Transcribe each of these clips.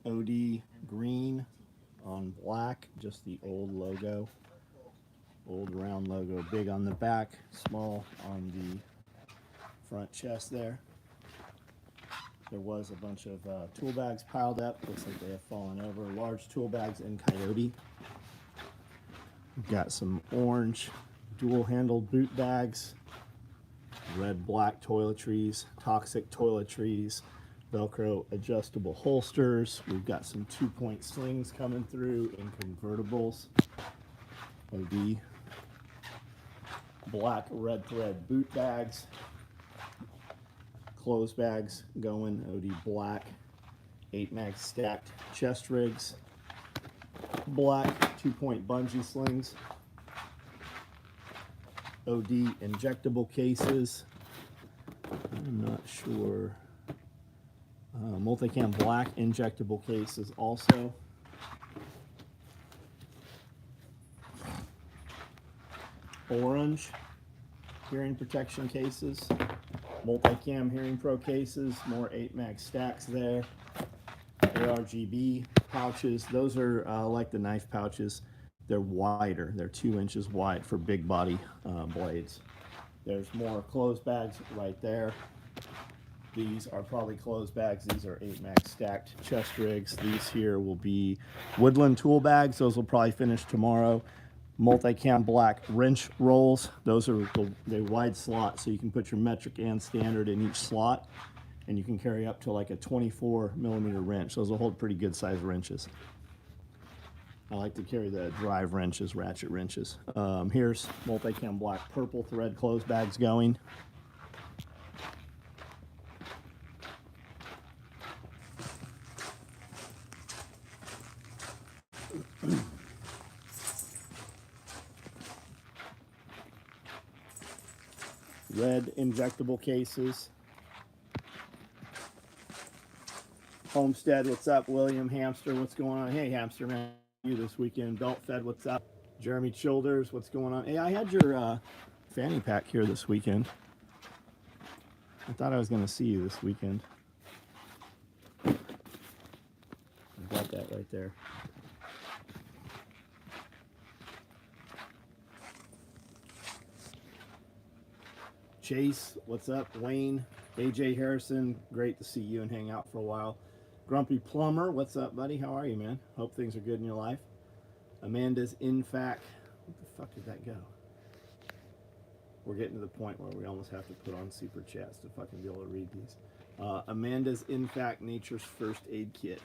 OD green on black, just the old logo, old round logo, big on the back, small on the front chest there. There was a bunch of tool bags piled up. Looks like they have fallen over. Large tool bags in Coyote. We've got some orange dual-handled boot bags, red black toiletries, toxic toiletries, Velcro adjustable holsters. We've got some 2-point slings coming through in convertibles. OD. Black red thread boot bags. Clothes bags going, OD black. 8-mag stacked chest rigs. Black 2-point bungee slings. OD injectable cases. I'm not sure. Multicam black injectable cases also. Orange hearing protection cases. Multicam Hearing Pro cases. More 8-mag stacks there. ARGB pouches. Those are like the knife pouches. They're wider. They're 2 inches wide for big body blades. There's more clothes bags right there. These are probably clothes bags. These are 8-mag stacked chest rigs. These here will be woodland tool bags. Those will probably finish tomorrow. Multicam black wrench rolls. Those are the wide slot, so you can put your metric and standard in each slot, and you can carry up to like a 24mm wrench. Those will hold pretty good size wrenches. I like to carry the drive wrenches, ratchet wrenches. Here's multicam black purple thread clothes bags going. Red injectable cases. Homestead, what's up? William Hamster, what's going on? Hey, Hamster, man, you this weekend. Belt Fed, what's up? Jeremy Childers, what's going on? Hey, I had your fanny pack here this weekend. I thought I was going to see you this weekend. I got that right there. Chase, what's up? Wayne, AJ Harrison, great to see you and hang out for a while. Grumpy Plumber, what's up, buddy? How are you, man? Hope things are good in your life. Amanda's Infac. What the fuck did that go? We're getting to the point where we almost have to put on super chats to fucking be able to read these. Amanda's Infac Nature's First Aid Kit.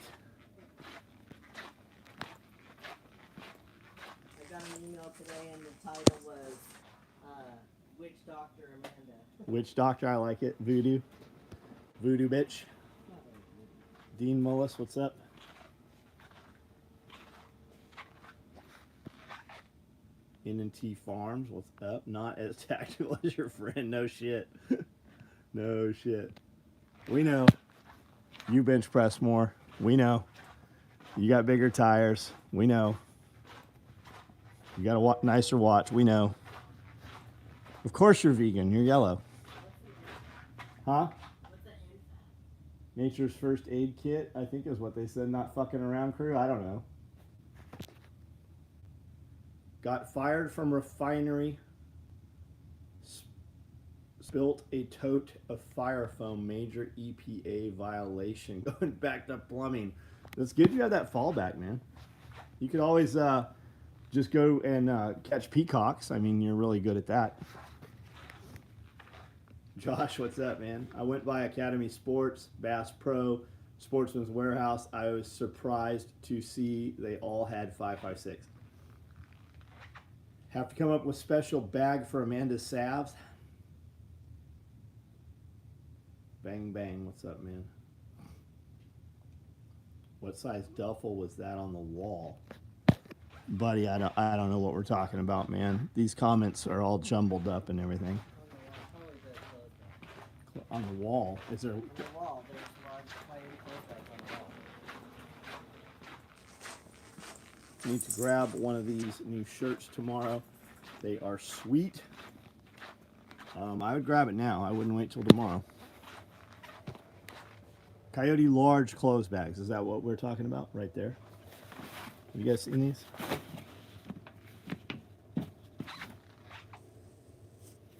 I got an email today and the title was Witch Doctor Amanda. Witch Doctor, I like it. Voodoo. Voodoo bitch. Dean Mullis, what's up? N&T Farms, what's up? Not as tactical as your friend, no shit. No shit. We know. You bench press more. We know. You got bigger tires. We know. You got a nicer watch. We know. Of course you're vegan. You're yellow. Huh? Nature's First Aid Kit, I think is what they said. Not fucking around crew. I don't know. Got fired from refinery. Spilt a tote of fire foam. Major EPA violation. Going back to plumbing. It's good you have that fallback, man. You could always just go and catch peacocks. I mean, you're really good at that. Josh, what's up, man? I went by Academy Sports, Bass Pro, Sportsman's Warehouse. I was surprised to see they all had 5.56. Have to come up with special bag for Amanda's salves. Bang, bang. What's up, man? What size duffel was that on the wall? Buddy, I don't know what we're talking about, man. These comments are all jumbled up and everything. On the wall? Is there... On the wall, there's large Coyote clothes bags on the wall. Need to grab one of these new shirts tomorrow. They are sweet. I would grab it now. I wouldn't wait till tomorrow. Coyote large clothes bags. Is that what we're talking about right there? Have you guys seen these?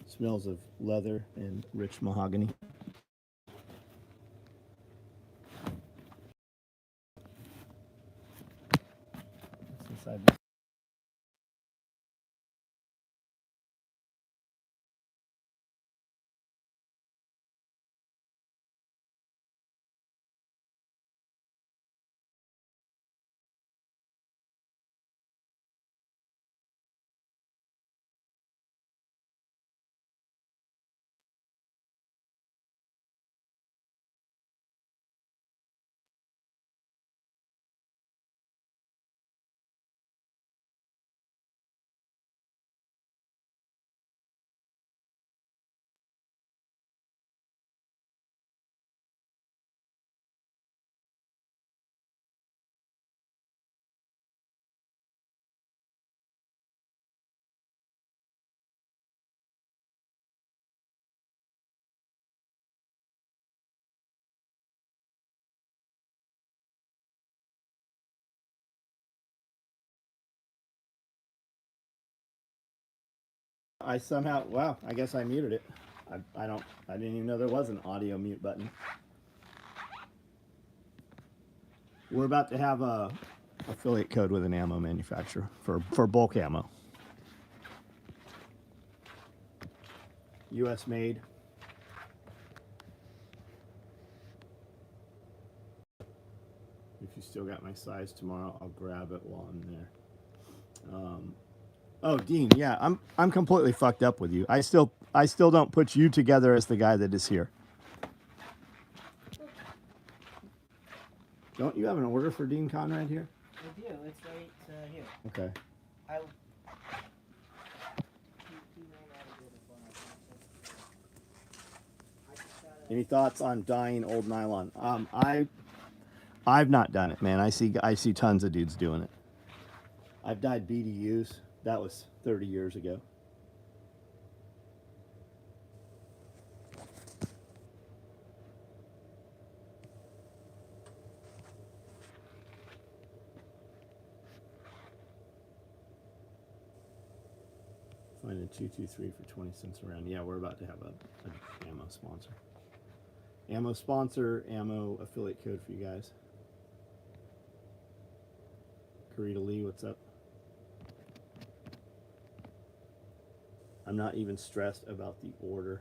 Smells of leather and rich mahogany. What's inside this? I somehow, wow, I guess I muted it. I didn't even know there was an audio mute button. We're about to have a affiliate code with an ammo manufacturer for bulk ammo. US made. If you still got my size tomorrow, I'll grab it while I'm there. Oh, Dean, yeah, I'm completely fucked up with you. I still don't put you together as the guy that is here. Don't you have an order for Dean Conrad here? I do. It's right here. Okay. He ran out of it before I just gotta. Any thoughts on dyeing old nylon? I've not done it, man. I see tons of dudes doing it. I've dyed BDUs. That was 30 years ago. Find a 223 for 20 cents around. Yeah, we're about to have an ammo sponsor. Ammo sponsor, ammo affiliate code for you guys. Karita Lee, what's up? I'm not even stressed about the order.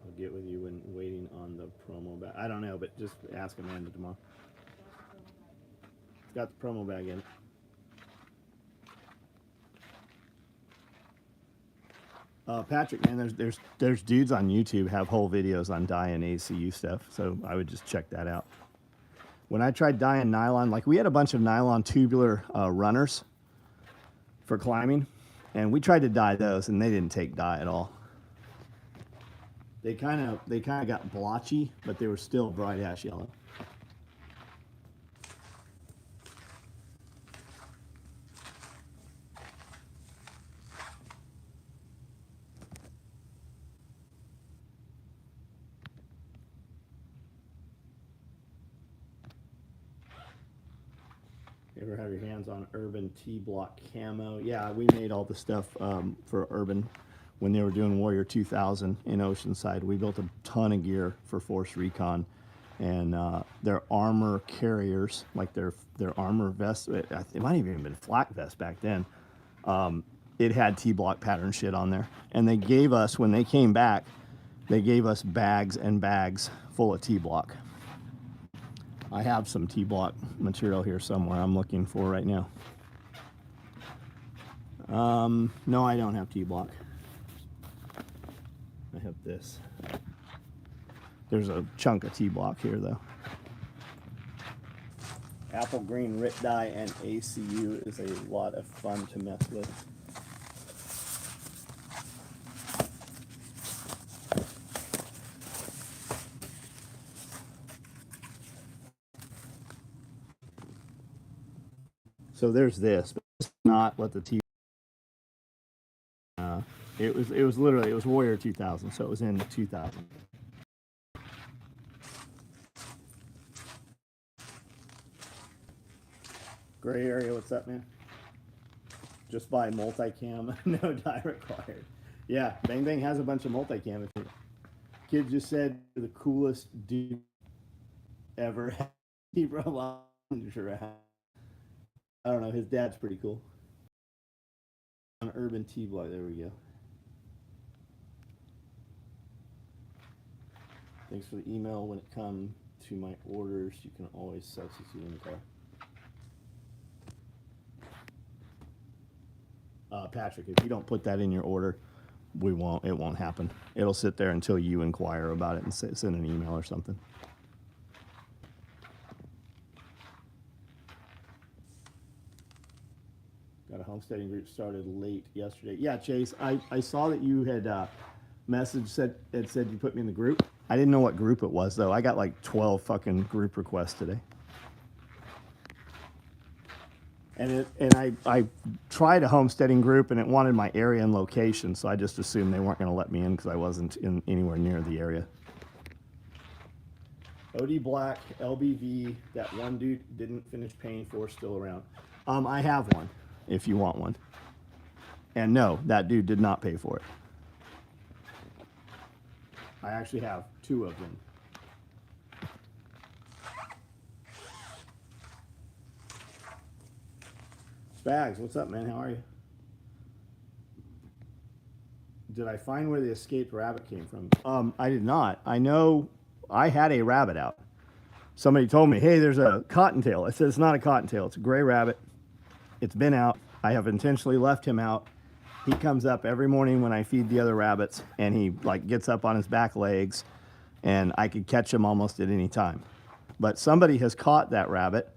I'll get with you when waiting on the promo bag. I don't know, but just ask Amanda tomorrow. It's got the promo bag in it. Patrick, man, there's dudes on YouTube have whole videos on dyeing ACU stuff, so I would just check that out. When I tried dyeing nylon, like we had a bunch of nylon tubular runners for climbing, and we tried to dye those, and they didn't take dye at all. They kind of got blotchy, but they were still bright ash yellow. You ever have your hands on Urban T-Block camo? Yeah, we made all the stuff for Urban when they were doing Warrior 2000 in Oceanside. We built a ton of gear for Force Recon, and their armor carriers, like their armor vests, it might have even been flak vest back then. It had T-Block pattern shit on there, and they gave us, when they came back, they gave us bags and bags full of T-Block. I have some T-Block material here somewhere I'm looking for right now. No, I don't have T-Block. I have this. There's a chunk of T-Block here, though. Apple green Rit dye and ACU is a lot of fun to mess with. So there's this, but it's not what the T. It was literally, it was Warrior 2000, so it was in 2000. Gray area, what's up, man? Just buy multicam, no dye required. Yeah, Bang Bang has a bunch of multicam. Kid just said the coolest dude ever. He brought a I don't know, his dad's pretty cool. On Urban T Blog, there we go. Thanks for the email. When it comes to my orders, you can always substitute in the car. Patrick, if you don't put that in your order, it won't happen. It'll sit there until you inquire about it and send an email or something. Got a homesteading group started late yesterday. Yeah, Chase, I saw that you had said you put me in the group. I didn't know what group it was, though. I got like 12 fucking group requests today. And I tried a homesteading group, and it wanted my area and location, so I just assumed they weren't going to let me in because I wasn't anywhere near the area. OD Black, LBV, that one dude didn't finish paying for, still around. I have one, if you want one. And no, that dude did not pay for it. I actually have 2 of them. Spags, what's up, man? How are you? Did I find where the escaped rabbit came from? I did not. I know I had a rabbit out. Somebody told me, hey, there's a cottontail. I said, it's not a cottontail. It's a gray rabbit. It's been out. I have intentionally left him out. He comes up every morning when I feed the other rabbits, and he like gets up on his back legs, and I could catch him almost at any time. But somebody has caught that rabbit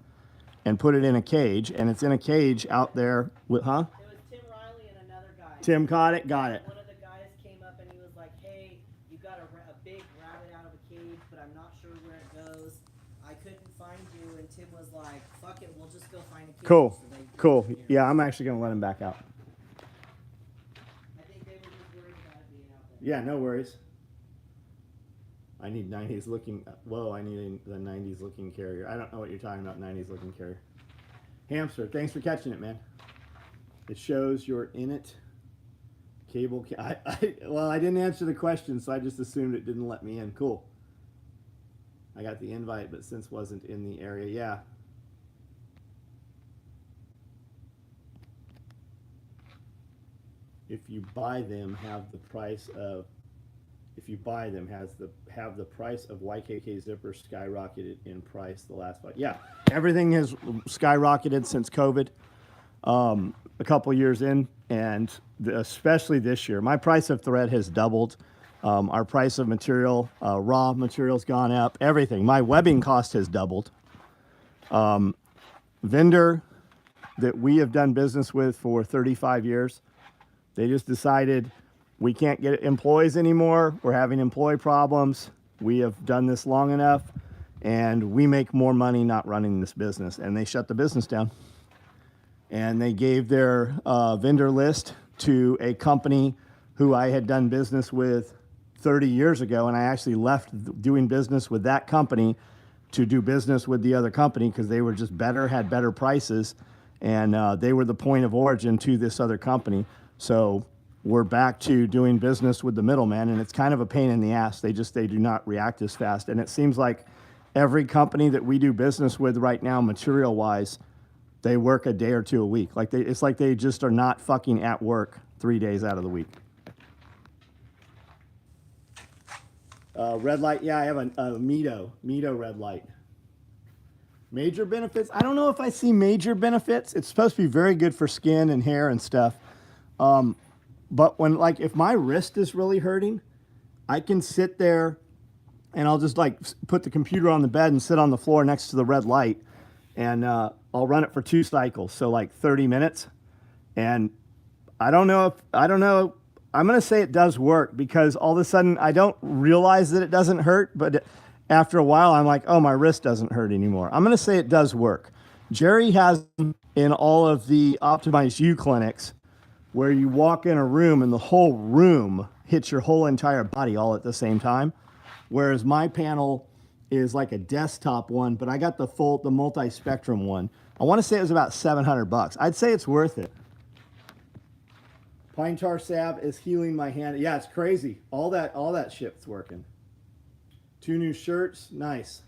and put it in a cage, and it's in a cage out there with, huh? It was Tim Riley and another guy. Tim caught it, got it. One of the guys came up and he was like, hey, you got a big rabbit out of a cage, but I'm not sure where it goes. I couldn't find you, and Tim was like, fuck it, we'll just go find a cage. Cool, So cool. Yeah, I'm actually going to let him back out. I think they were just worried about it being out there. Yeah, no worries. I need 90s looking, whoa, I need the 90s looking carrier. I don't know what you're talking about, 90s looking carrier. Hamster, thanks for catching it, man. It shows you're in it. Cable, well, I didn't answer the question, so I just assumed it didn't let me in. Cool. I got the invite, but since wasn't in the area, yeah. If you buy them, have the price of have the price of YKK zipper skyrocketed in price the last 5. Yeah, everything has skyrocketed since COVID. A couple years in, and especially this year, my price of thread has doubled. Our price of material, raw material's gone up. Everything. My webbing cost has doubled. Vendor that we have done business with for 35 years, they just decided we can't get employees anymore. We're having employee problems. We have done this long enough, and we make more money not running this business. And they shut the business down. And they gave their vendor list to a company who I had done business with 30 years ago. And I actually left doing business with that company to do business with the other company because they were just better, had better prices. And they were the point of origin to this other company. So we're back to doing business with the middleman, and it's kind of a pain in the ass. They do not react as fast. And it seems like every company that we do business with right now, material-wise, they work a day or two a week. It's like they just are not fucking at work 3 days out of the week. Red light, yeah, I have a Mito red light. Major benefits? I don't know if I see major benefits. It's supposed to be very good for skin and hair and stuff. But when, like, if my wrist is really hurting, I can sit there and I'll just like put the computer on the bed and sit on the floor next to the red light, and I'll run it for 2 cycles. So like 30 minutes. And I'm going to say it does work because all of a sudden I don't realize that it doesn't hurt, but after a while I'm like, oh, my wrist doesn't hurt anymore. I'm going to say it does work. Jerry has in all of the Optimized U clinics where you walk in a room and the whole room hits your whole entire body all at the same time. Whereas my panel is like a desktop one, but I got the multi-spectrum one. I want to say it was about $700. I'd say it's worth it. Pine tar salve is healing my hand. Yeah, it's crazy. All that shit's working. 2 new shirts, nice.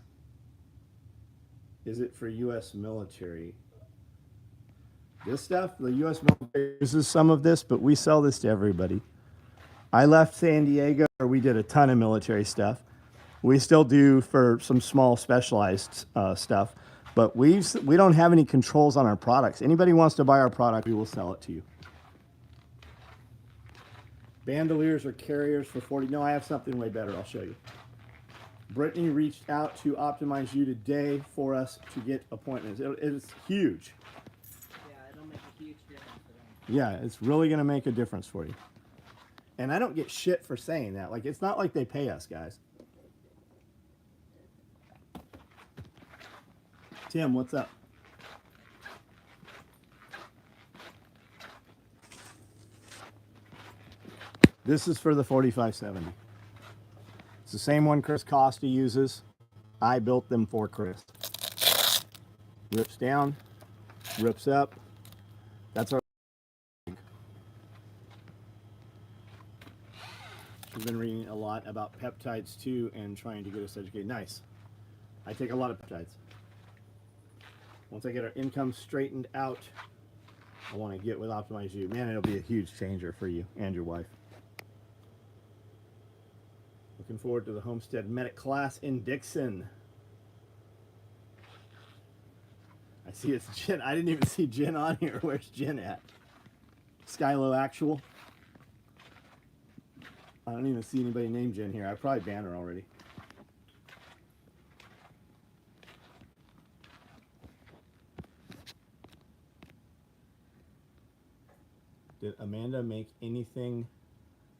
Is it for U.S. military? This stuff, the U.S. military uses some of this, but we sell this to everybody. I left San Diego, where we did a ton of military stuff. We still do for some small specialized stuff, but we don't have any controls on our products. Anybody wants to buy our product, we will sell it to you. Bandoliers or carriers for 40. No, I have something way better. I'll show you. Brittany reached out to Optimize You today for us to get appointments. It's huge. Yeah, it'll make a huge difference for them. Yeah, it's really going to make a difference for you. And I don't get shit for saying that. Like, it's not like they pay us, guys. Tim, what's up? This is for the 4570. It's the same one Chris Costa uses. I built them for Chris. Rips down, rips up. That's our. She's been reading a lot about peptides too and trying to get us educated. Nice. I take a lot of peptides. Once I get our income straightened out, I want to get with Optimize You. Man, it'll be a huge changer for you and your wife. Looking forward to the Homestead Medic class in Dixon. I see it's Jen. I didn't even see Jen on here. Where's Jen at? Skylo Actual. I don't even see anybody named Jen here. I probably banned her already. Did Amanda make anything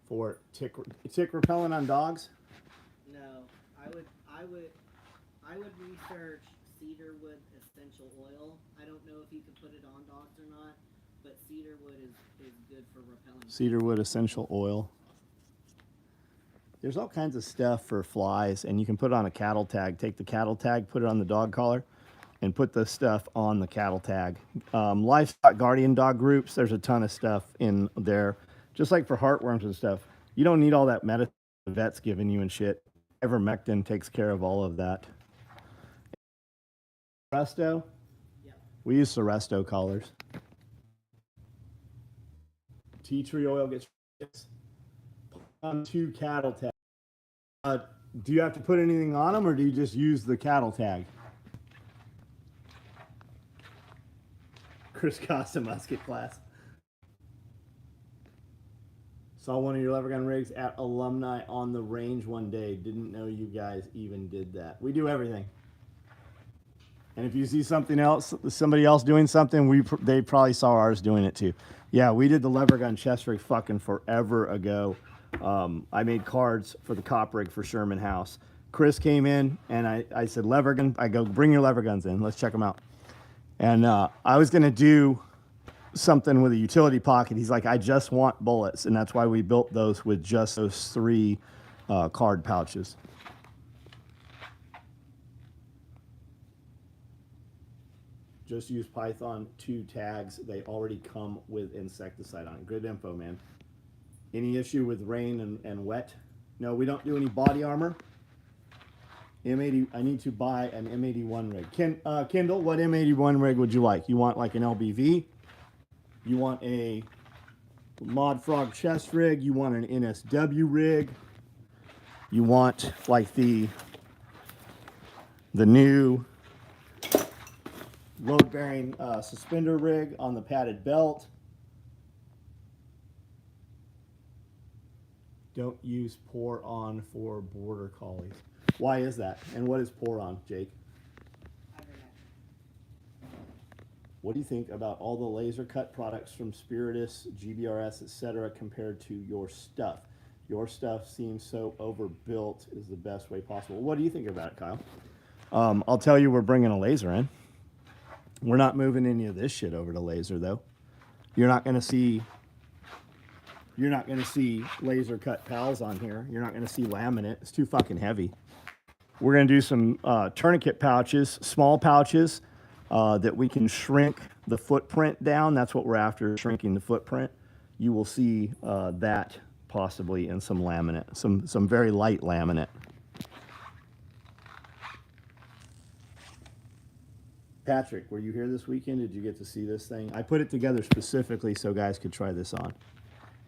for tick repellent on dogs? No, I would research cedarwood essential oil. I don't know if you can put it on dogs or not, but cedarwood is good for repelling. Cedarwood essential oil. There's all kinds of stuff for flies, and you can put it on a cattle tag. Take the cattle tag, put it on the dog collar, and put the stuff on the cattle tag. Livestock guardian dog groups, there's a ton of stuff in there. Just like for heartworms and stuff. You don't need all that medicine the vet's giving you and shit. Ivermectin takes care of all of that. Seresto? Yeah. We use Seresto collars. Tea tree oil gets on 2 cattle tags. Do you have to put anything on them, or do you just use the cattle tag? Chris Costa musket class. Saw one of your lever gun rigs at Alumni on the range one day. Didn't know you guys even did that. We do everything. And if you see something else, somebody else doing something, they probably saw ours doing it too. Yeah, we did the lever gun chest rig fucking forever ago. I made cards for the cop rig for Sherman House. Chris came in and I said, lever gun. I go, bring your lever guns in. Let's check them out. And I was going to do something with a utility pocket. He's like, I just want bullets. And that's why we built those with just those 3 card pouches. Just use Python 2 tags. They already come with insecticide on it. Good info, man. Any issue with rain and wet? No, we don't do any body armor. M80, I need to buy an M81 rig. Kendall, what M81 rig would you like? You want like an LBV? You want a Mod Frog chest rig? You want an NSW rig? You want like the new load-bearing suspender rig on the padded belt? Don't use pour on for border collies. Why is that? And what is pour on, Jake? What do you think about all the laser cut products from Spiritus, GBRS, etc. compared to your stuff? Your stuff seems so overbuilt is the best way possible. What do you think about it, Kyle? I'll tell you, we're bringing a laser in. We're not moving any of this shit over to laser, though. You're not going to see laser cut pals on here. You're not going to see laminate. It's too fucking heavy. We're going to do some tourniquet pouches, small pouches that we can shrink the footprint down. That's what we're after, shrinking the footprint. You will see that possibly in some laminate, some very light laminate. Patrick, were you here this weekend? Did you get to see this thing? I put it together specifically so guys could try this on.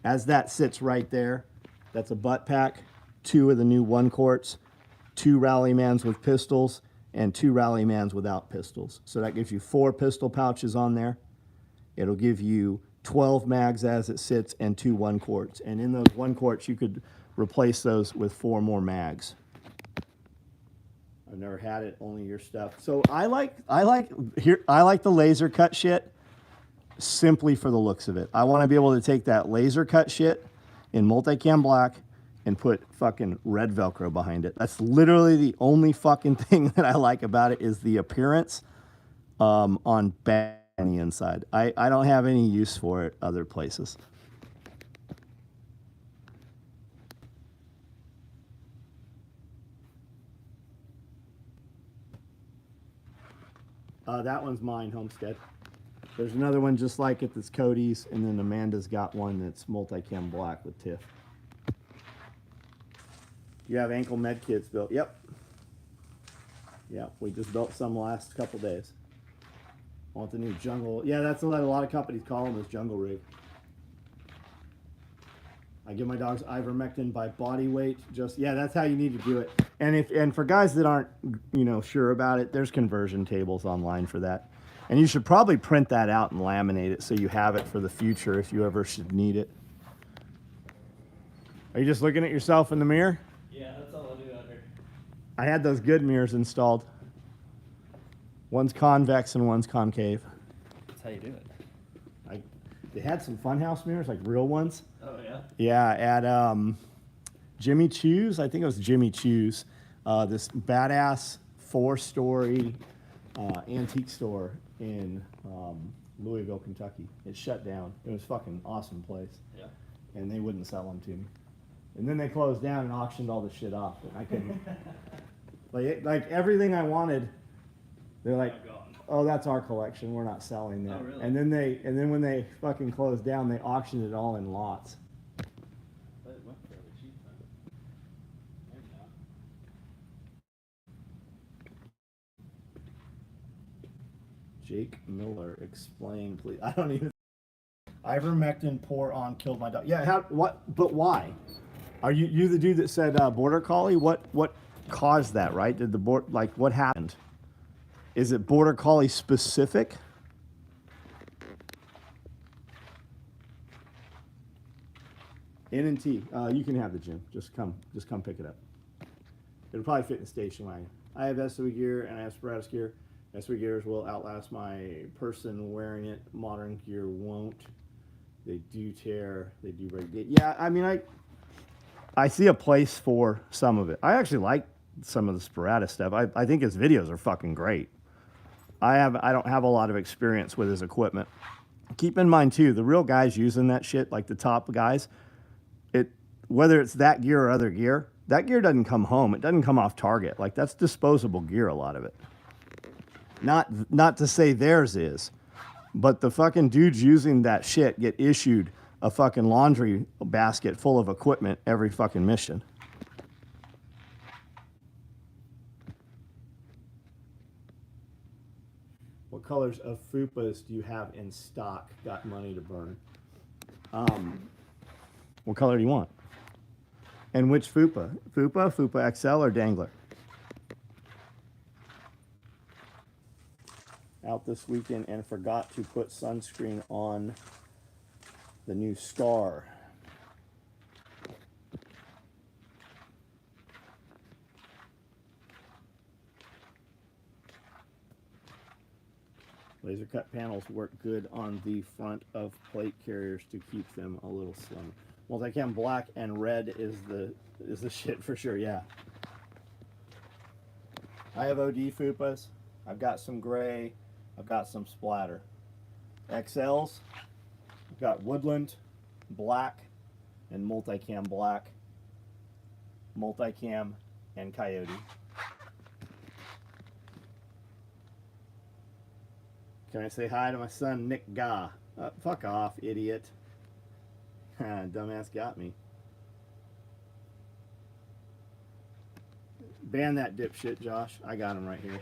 As that sits right there, that's a butt pack, 2 of the new 1-quarts, 2 Rallymans with pistols, and 2 Rallymans without pistols. So that gives you 4 pistol pouches on there. It'll give you 12 mags as it sits and 2 1-quarts. And in those 1-quarts, you could replace those with 4 more mags. I've never had it, only your stuff. So I like the laser cut shit simply for the looks of it. I want to be able to take that laser cut shit in multicam black and put fucking red Velcro behind it. That's literally the only fucking thing that I like about it is the appearance on back on the inside. I don't have any use for it other places. That one's mine, Homestead. There's another one just like it that's Cody's, and then Amanda's got one that's multicam black with TIFF. You have ankle med kits built? Yep. Yeah, we just built some last couple days. Want the new jungle? Yeah, that's what a lot of companies call them, is jungle rig. I give my dogs ivermectin by body weight. Just, yeah, that's how you need to do it. And for guys that aren't, sure about it, there's conversion tables online for that. And you should probably print that out and laminate it so you have it for the future if you ever should need it. Are you just looking at yourself in the mirror? Yeah, that's all I do out here. I had those good mirrors installed. One's convex and one's concave. That's how you do it. They had some funhouse mirrors, like real ones. Oh, yeah? Yeah, at Jimmy Choo's, I think it was Jimmy Choo's, this badass 4-story antique store in Louisville, Kentucky. It shut down. It was a fucking awesome place. Yeah. And they wouldn't sell them to me. And then they closed down and auctioned all the shit off. And I couldn't. like everything I wanted, they're like, oh, that's our collection. We're not selling that. Oh, really? And then when they fucking closed down, they auctioned it all in lots. But it went fairly cheap then. Maybe not. Jake Miller, explain, please. I don't even. Ivermectin pour on killed my dog. Yeah, what? But why? Are you the dude that said border collie? What caused that? Right? Did the what happened? Is it border collie specific? N and T. You can have the gym. Just come pick it up. It'll probably fit in the station wagon. I have SOE gear and I have Sparatus gear. SOE gears will outlast my person wearing it. Modern gear won't. They do tear. They do break. Yeah, I mean, I see a place for some of it. I actually like some of the Sparatus stuff. I think his videos are fucking great. I don't have a lot of experience with his equipment. Keep in mind too, the real guys using that shit, like the top guys, whether it's that gear or other gear, that gear doesn't come home. It doesn't come off target. Like, that's disposable gear, a lot of it. Not to say theirs is, but the fucking dudes using that shit get issued a fucking laundry basket full of equipment every fucking mission. What colors of fupas do you have in stock? Got money to burn. What color do you want? And which fupa? Fupa XL, or Dangler? Out this weekend and forgot to put sunscreen on the new Scar. Laser cut panels work good on the front of plate carriers to keep them a little slim. Multicam black and red is the shit for sure, yeah. I have OD fupas. I've got some gray. I've got some splatter. XLs, I've got woodland, black, and multicam black, multicam, and coyote. Can I say hi to my son, Nick Ga? Fuck off, idiot. Dumbass got me. Ban that dipshit, Josh. I got him right here.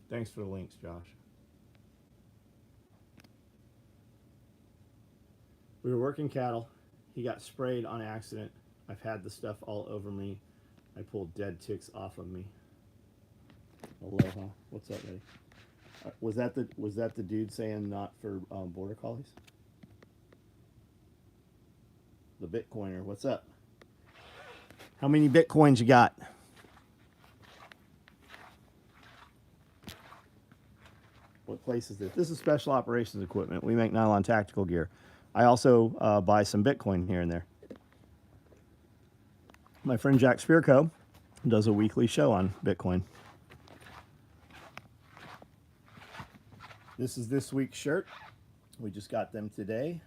Thanks for the links, Josh. We were working cattle. He got sprayed on accident. I've had the stuff all over me. I pulled dead ticks off of me. Aloha. What's up, buddy? Was that the dude saying not for border collies? The Bitcoiner. What's up? How many Bitcoins you got? What place is this? This is special operations equipment. We make nylon tactical gear. I also buy some Bitcoin here and there. My friend Jack Spirko does a weekly show on Bitcoin. This is this week's shirt. We just got them today.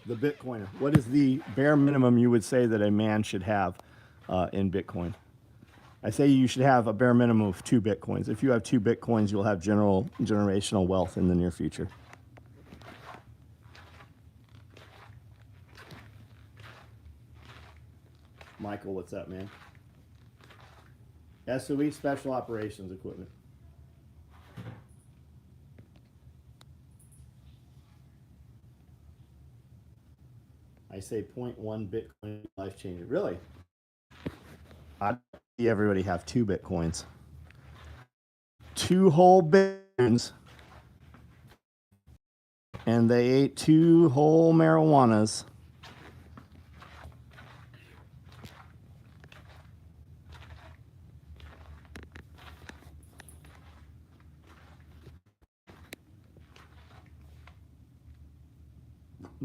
The Bitcoiner. What is the bare minimum you would say that a man should have in Bitcoin? I say you should have a bare minimum of 2 Bitcoins. If you have 2 Bitcoins, you'll have generational wealth in the near future. Michael, what's up, man? SOE, special operations equipment. I say 0.1 Bitcoin life changer. Really? I'd see everybody have 2 Bitcoins. 2 whole Bitcoins. And they ate 2 whole marijuanas.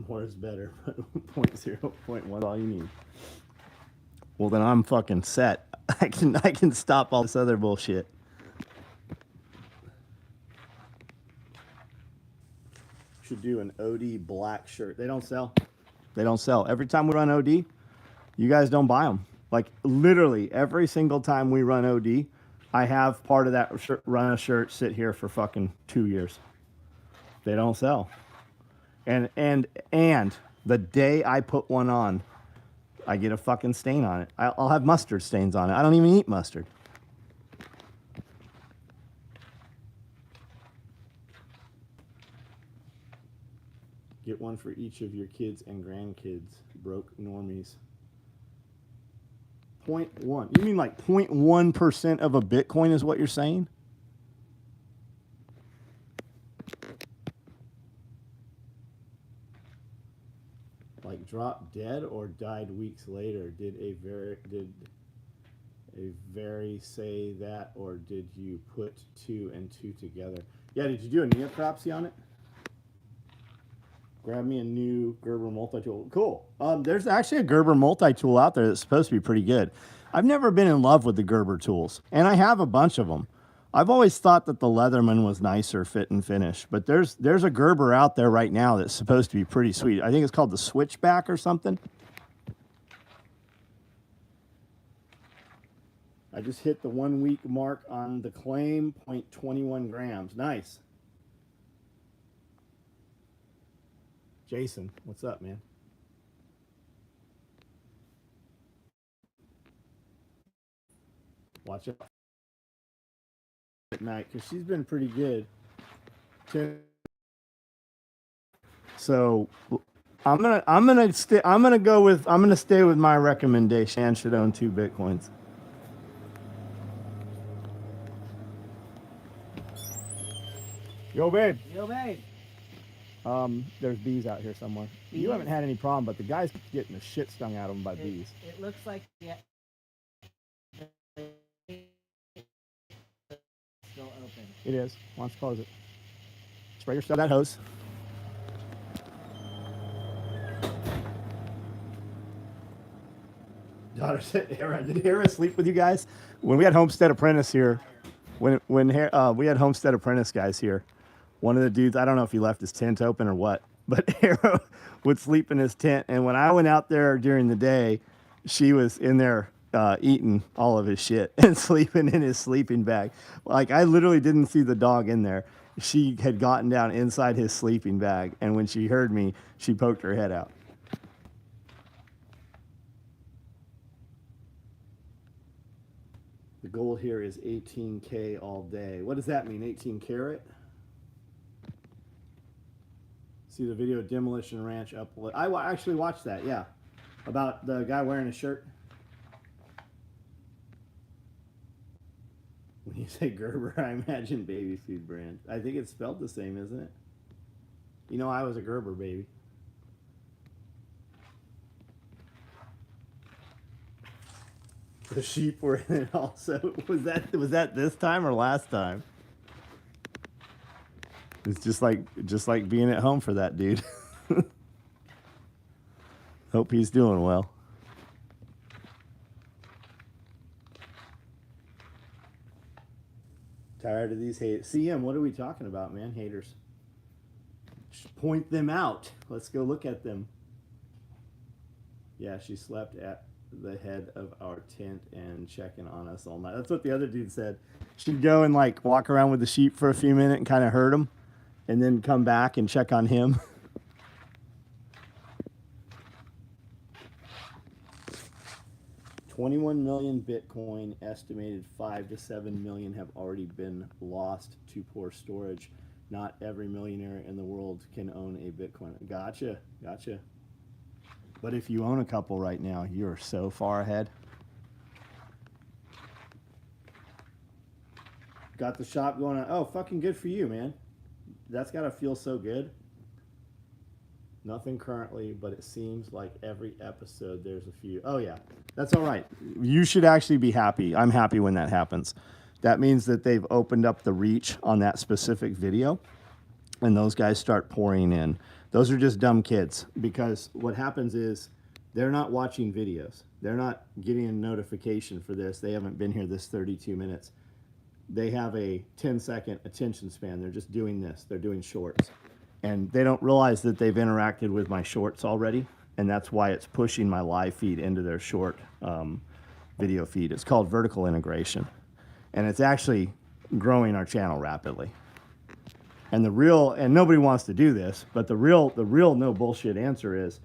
More is better, but 0.0, 0.1 all you need. Well, then I'm fucking set. I can stop all this other bullshit. Should do an OD black shirt. They don't sell. They don't sell. Every time we run OD, you guys don't buy them. Like literally every single time we run OD, I have part of that run a shirt sit here for fucking 2 years. They don't sell. And the day I put one on, I get a fucking stain on it. I'll have mustard stains on it. I don't even eat mustard. Get one for each of your kids and grandkids. Broke normies. 0.1. You mean like 0.1% of a Bitcoin is what you're saying? Like dropped dead or died weeks later? Did a very say that, or did you put 2 and 2 together? Yeah, did you do a necropsy on it? Grab me a new Gerber multi-tool. Cool. There's actually a Gerber multi-tool out there that's supposed to be pretty good. I've never been in love with the Gerber tools, and I have a bunch of them. I've always thought that the Leatherman was nicer fit and finish, but there's a Gerber out there right now that's supposed to be pretty sweet. I think it's called the Switchback or something. I just hit the 1 week mark on the claim, 0.21 grams. Nice. Jason, what's up, man? Watch it at night because she's been pretty good. So I'm gonna stay with my recommendation. And should own 2 Bitcoins. Yo, babe. Yo, babe. There's bees out here somewhere. Bees? You haven't had any problem, but the guy's getting the shit stung out of him by bees. It looks like still open. It is. Why don't you close it? Spray yourself that hose. daughter said, Hera, did Hera sleep with you guys? When we had Homestead Apprentice here, when we had Homestead Apprentice guys here, one of the dudes, I don't know if he left his tent open or what, but Hera would sleep in his tent. And when I went out there during the day, she was in there eating all of his shit and sleeping in his sleeping bag. Like, I literally didn't see the dog in there. She had gotten down inside his sleeping bag. And when she heard me, she poked her head out. The goal here is 18K all day. What does that mean, 18 karat? See the video Demolition Ranch upload. I actually watched that, yeah. About the guy wearing a shirt. When you say Gerber, I imagine baby food brand. I think it's spelled the same, isn't it? You know, I was a Gerber baby. The sheep were in it also. Was that this time or last time? It's just like being at home for that dude. Hope he's doing well. Tired of these haters. CM, what are we talking about, man? Haters. Just point them out. Let's go look at them. Yeah, she slept at the head of our tent and checking on us all night. That's what the other dude said. She'd go and like walk around with the sheep for a few minutes and kind of herd them, and then come back and check on him. $21 million Bitcoin, estimated 5 to 7 million have already been lost to poor storage. Not every millionaire in the world can own a Bitcoin. Gotcha. But if you own a couple right now, you're so far ahead. Got the shop going on. Oh, fucking good for you, man. That's got to feel so good. Nothing currently, but it seems like every episode there's a few. Oh, yeah. That's all right. You should actually be happy. I'm happy when that happens. That means that they've opened up the reach on that specific video, and those guys start pouring in. Those are just dumb kids, because what happens is they're not watching videos. They're not getting a notification for this. They haven't been here this 32 minutes. They have a 10-second attention span. They're just doing this. They're doing shorts. And they don't realize that they've interacted with my shorts already, and that's why it's pushing my live feed into their short video feed. It's called vertical integration, and it's actually growing our channel rapidly. And and nobody wants to do this, but the real no bullshit answer is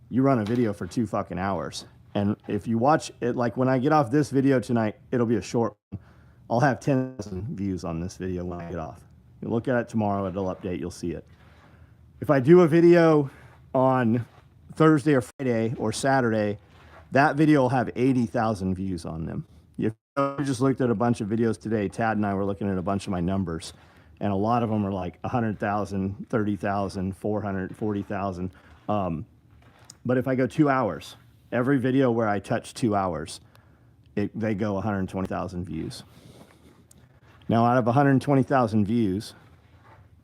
you run a video for 2 fucking hours. And if you watch it, like when I get off this video tonight, it'll be a short one. I'll have 10,000 views on this video when I get off. You look at it tomorrow, it'll update, you'll see it. If I do a video on Thursday or Friday or Saturday, that video will have 80,000 views on them. If you just looked at a bunch of videos today, Tad and I were looking at a bunch of my numbers, and a lot of them are like 100,000, 30,000, 400, 40,000. But if I go 2 hours, every video where I touch 2 hours, they go 120,000 views. Now, out of 120,000 views,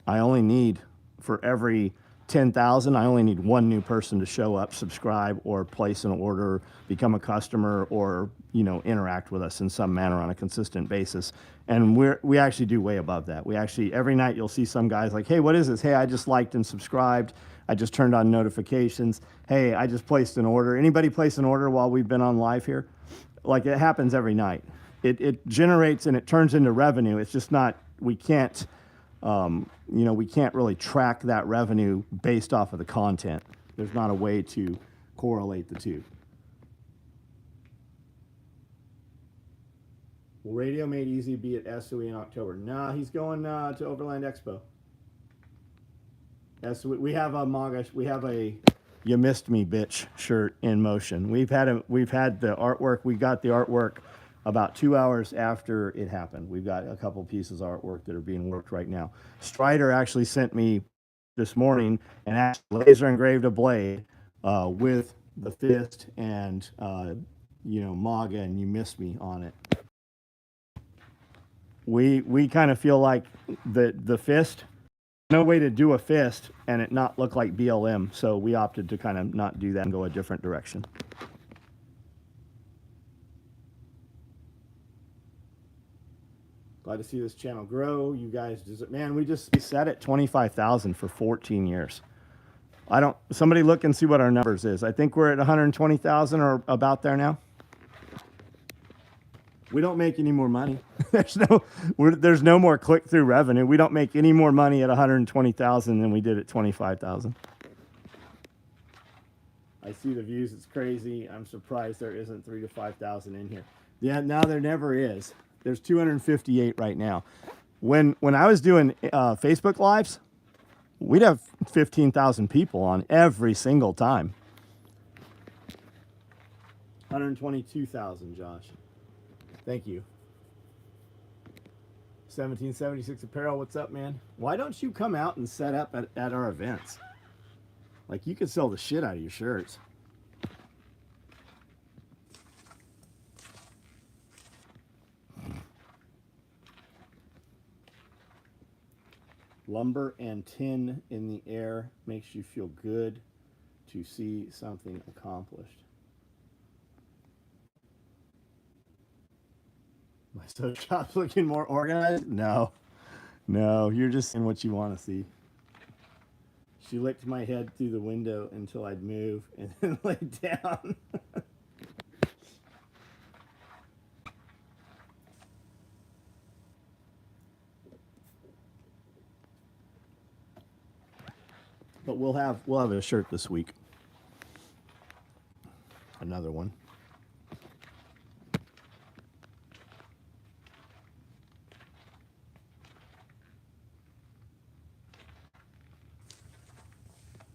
I only need, for every 10,000, I only need one new person to show up, subscribe, or place an order, become a customer, or interact with us in some manner on a consistent basis. And we actually do way above that. We actually, every night you'll see some guys like, hey, what is this? Hey, I just liked and subscribed. I just turned on notifications. Hey, I just placed an order. Anybody place an order while we've been on live here? Like, it happens every night. It generates and it turns into revenue. It's just not, we can't really track that revenue based off of the content. There's not a way to correlate the two. Will Radio Made Easy be at SOE in October? Nah, he's going to Overland Expo. We have a MAGA, we have a "You Missed Me, Bitch" shirt in motion. We've had the artwork. We got the artwork about 2 hours after it happened. We've got a couple pieces of artwork that are being worked right now. Strider actually sent me this morning and actually laser engraved a blade with the fist and MAGA and "You Missed Me" on it. We kind of feel like the fist, no way to do a fist and it not look like BLM, so we opted to kind of not do that and go a different direction. Glad to see this channel grow. You guys deserve, man, we set at 25,000 for 14 years. Somebody look and see what our numbers is. I think we're at 120,000 or about there now. We don't make any more money. There's no more click-through revenue. We don't make any more money at 120,000 than we did at 25,000. I see the views. It's crazy. I'm surprised there isn't 3,000 to 5,000 in here. Yeah, now there never is. There's 258 right now. When I was doing Facebook Lives, we'd have 15,000 people on every single time. 122,000, Josh. Thank you. 1776 Apparel, what's up, man? Why don't you come out and set up at our events? Like, you could sell the shit out of your shirts. Lumber and tin in the air makes you feel good to see something accomplished. My sew shop's looking more organized? No, you're just seeing what you want to see. She licked my head through the window until I'd move and then lay down. But we'll have a shirt this week. Another one.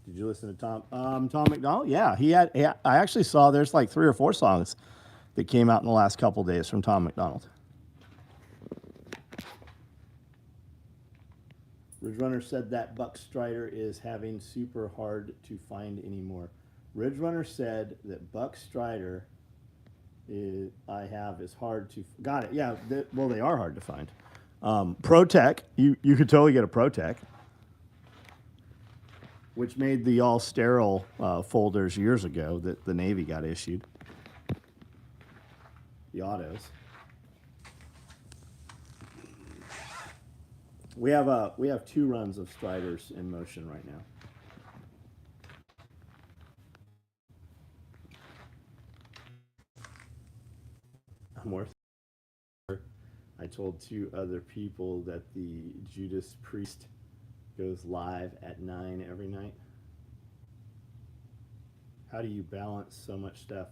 Did you listen to Tom McDonald? Yeah, I actually saw there's like 3 or 4 songs that came out in the last couple days from Tom McDonald. Ridge Runner said that Buck Strider is having super hard to find anymore. Ridge Runner said that Buck Strider is hard to. Got it. Yeah. They are hard to find. ProTech. You could totally get a ProTech, which made the all sterile folders years ago that the Navy got issued. The autos. We have 2 runs of Striders in motion right now. I'm worth. I told 2 other people that the Judas Priest goes live at 9 every night. How do you balance so much stuff?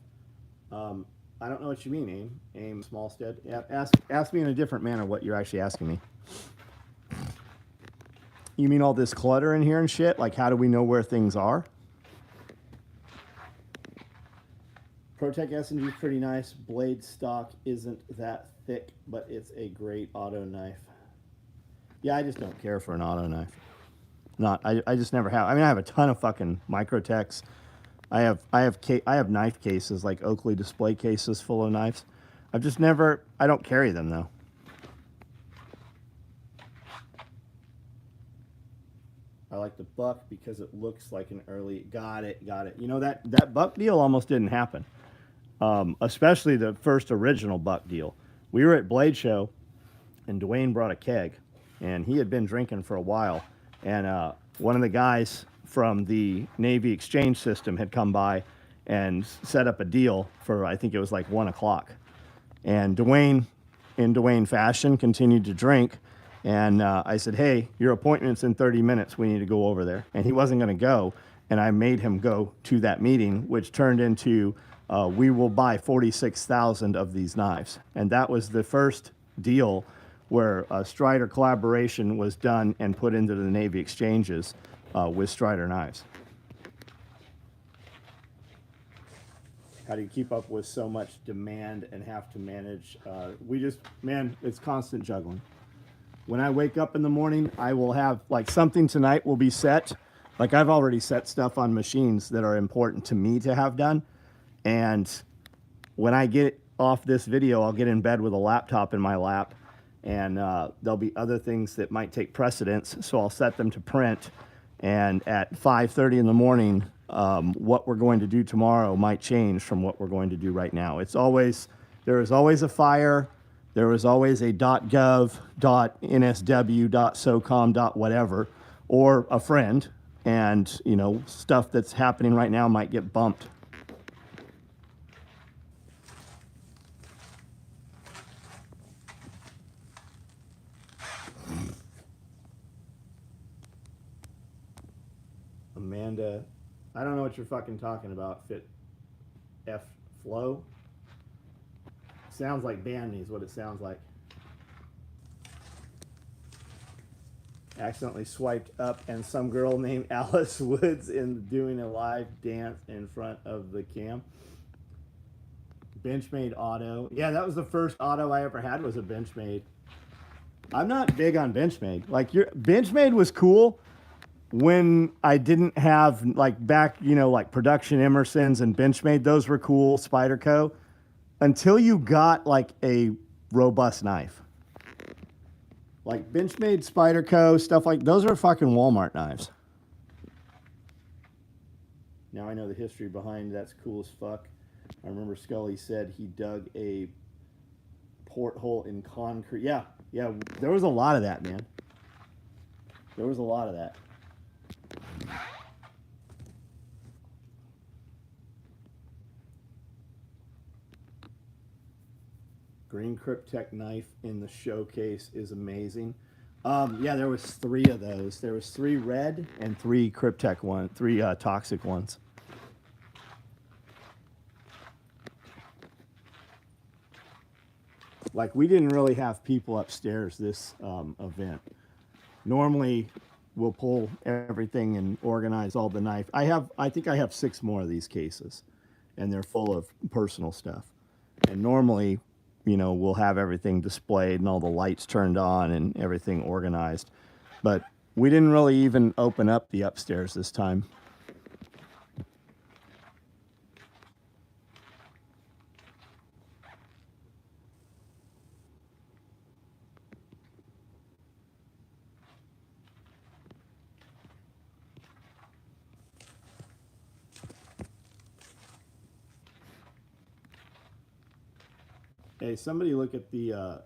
I don't know what you mean, AIM Smallstead. Yeah, ask me in a different manner what you're actually asking me. You mean all this clutter in here and shit? Like, how do we know where things are? ProTech S&G is pretty nice. Blade stock isn't that thick, but it's a great auto knife. Yeah, I just don't care for an auto knife. I just never have. I mean, I have a ton of fucking Microtechs. I have knife cases, like Oakley display cases full of knives. I don't carry them though. I like the Buck because it looks like an early. Got it. You know, that Buck deal almost didn't happen. Especially the first original Buck deal. We were at Blade Show, and Dwayne brought a keg, and he had been drinking for a while. And one of the guys from the Navy exchange system had come by and set up a deal for, I think it was like 1 o'clock. And Dwayne, in Dwayne fashion, continued to drink. And I said, hey, your appointment's in 30 minutes. We need to go over there. And he wasn't going to go. And I made him go to that meeting, which turned into, we will buy 46,000 of these knives. And that was the first deal where Strider collaboration was done and put into the Navy exchanges with Strider knives. How do you keep up with so much demand and have to manage? It's constant juggling. When I wake up in the morning, I will have, like, something tonight will be set. Like, I've already set stuff on machines that are important to me to have done. And when I get off this video, I'll get in bed with a laptop in my lap. And there'll be other things that might take precedence. So I'll set them to print. And at 5:30 in the morning, what we're going to do tomorrow might change from what we're going to do right now. There is always a fire. There was always a .gov, .nsw, .socom, .whatever, or a friend, and you know, stuff that's happening right now might get bumped. Amanda, I don't know what you're fucking talking about. Fit F Flow. Sounds like band me is what it sounds like. Accidentally swiped up and some girl named Alice Woods in doing a live dance in front of the cam. Benchmade auto. Yeah, that was the first auto I ever had, was a Benchmade. I'm not big on Benchmade. Like, your Benchmade was cool when I didn't have, like, back, you know, like Production Emerson's and Benchmade. Those were cool, Spyderco, until you got like a robust knife. Like Benchmade, Spyderco, stuff like those are fucking Walmart knives. Now I know the history behind that's cool as fuck. I remember Scully said he dug a porthole in concrete. Yeah, there was a lot of that, man. There was a lot of that. Green Cryptek knife in the showcase is amazing. Yeah, there was 3 of those. There was 3 red and 3 Cryptek ones, 3 toxic ones. Like, we didn't really have people upstairs this event. Normally, we'll pull everything and organize all the knife. I think I have 6 more of these cases, and they're full of personal stuff. And normally, you know, we'll have everything displayed and all the lights turned on and everything organized. But we didn't really even open up the upstairs this time. Hey, somebody look at the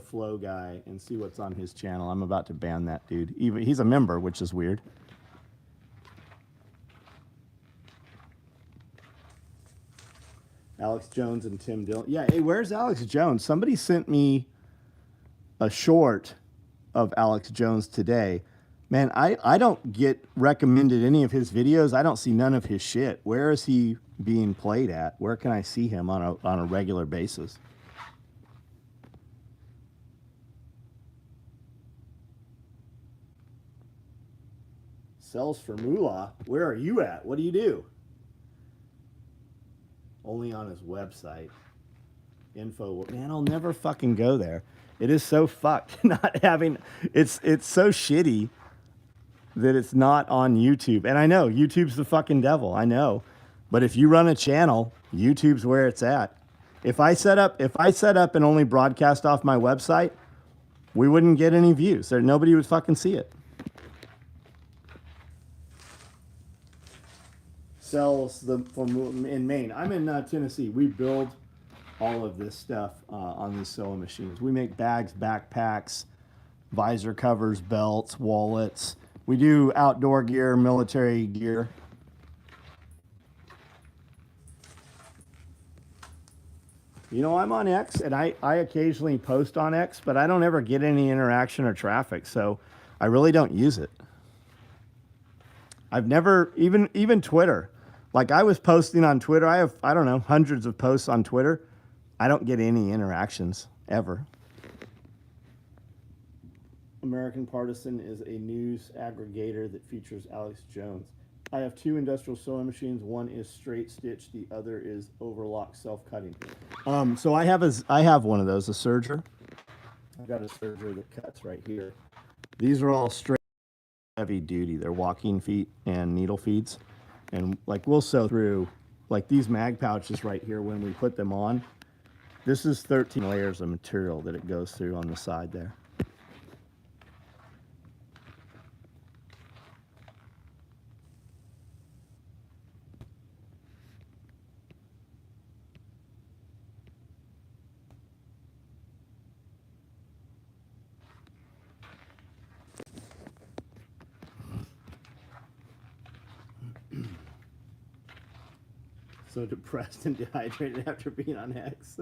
Flow guy and see what's on his channel. I'm about to ban that dude. Even he's a member, which is weird. Alex Jones and Tim Dillon. Yeah, hey, where's Alex Jones? Somebody sent me a short of Alex Jones today. Man, I don't get recommended any of his videos. I don't see none of his shit. Where is he being played at? Where can I see him on a regular basis? Sells for moolah. Where are you at? What do you do? Only on his website. Info. Man, I'll never fucking go there. It is so fucked not having. It's so shitty that it's not on YouTube. And I know YouTube's the fucking devil. I know, but if you run a channel, YouTube's where it's at. If I set up and only broadcast off my website, we wouldn't get any views. There, nobody would fucking see it. Sells in Maine. I'm in Tennessee. We build all of this stuff on these sewing machines. We make bags, backpacks, visor covers, belts, wallets. We do outdoor gear, military gear. You know, I'm on X, and I occasionally post on X, but I don't ever get any interaction or traffic, so I really don't use it. I've never, even Twitter. Like, I was posting on Twitter. I have, I don't know, hundreds of posts on Twitter. I don't get any interactions, ever. American Partisan is a news aggregator that features Alex Jones. I have 2 industrial sewing machines. One is straight stitch. The other is overlock self-cutting. So I have one of those, a serger. I've got a serger that cuts right here. These are all straight heavy duty. They're walking feet and needle feeds. And like, we'll sew through, like these mag pouches right here when we put them on. This is 13 layers of material that it goes through on the side there. So depressed and dehydrated after being on X.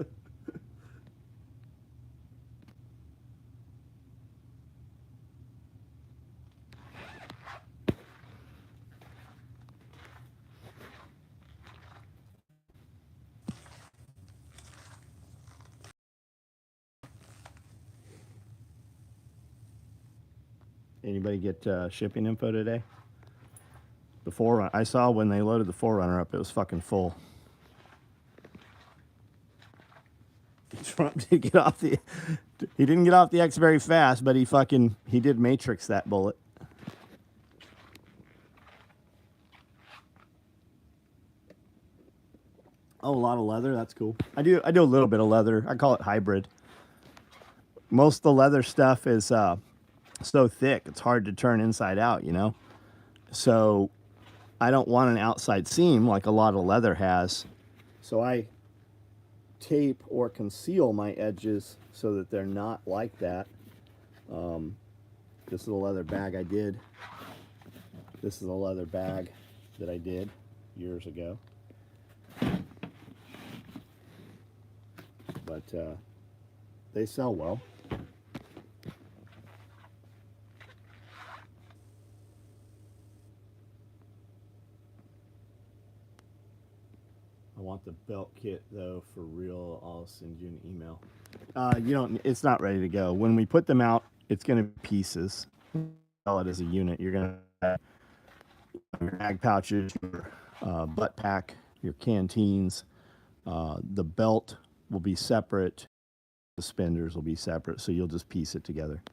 Anybody get shipping info today? The Forerunner. I saw when they loaded the Forerunner up, it was fucking full. Trump did get off the. He didn't get off the X very fast, but he did matrix that bullet. Oh, a lot of leather. That's cool. I do a little bit of leather. I call it hybrid. Most of the leather stuff is so thick it's hard to turn inside out, you know. So I don't want an outside seam like a lot of leather has. So I tape or conceal my edges so that they're not like that. This is a leather bag I did. This is a leather bag that I did years ago. But they sell well. I want the belt kit though for real. I'll send you an email. You don't. It's not ready to go. When we put them out, it's going to be pieces. Sell it as a unit. You're going to have your bag pouches, your butt pack, your canteens. The belt will be separate. The suspenders will be separate. So you'll just piece it together.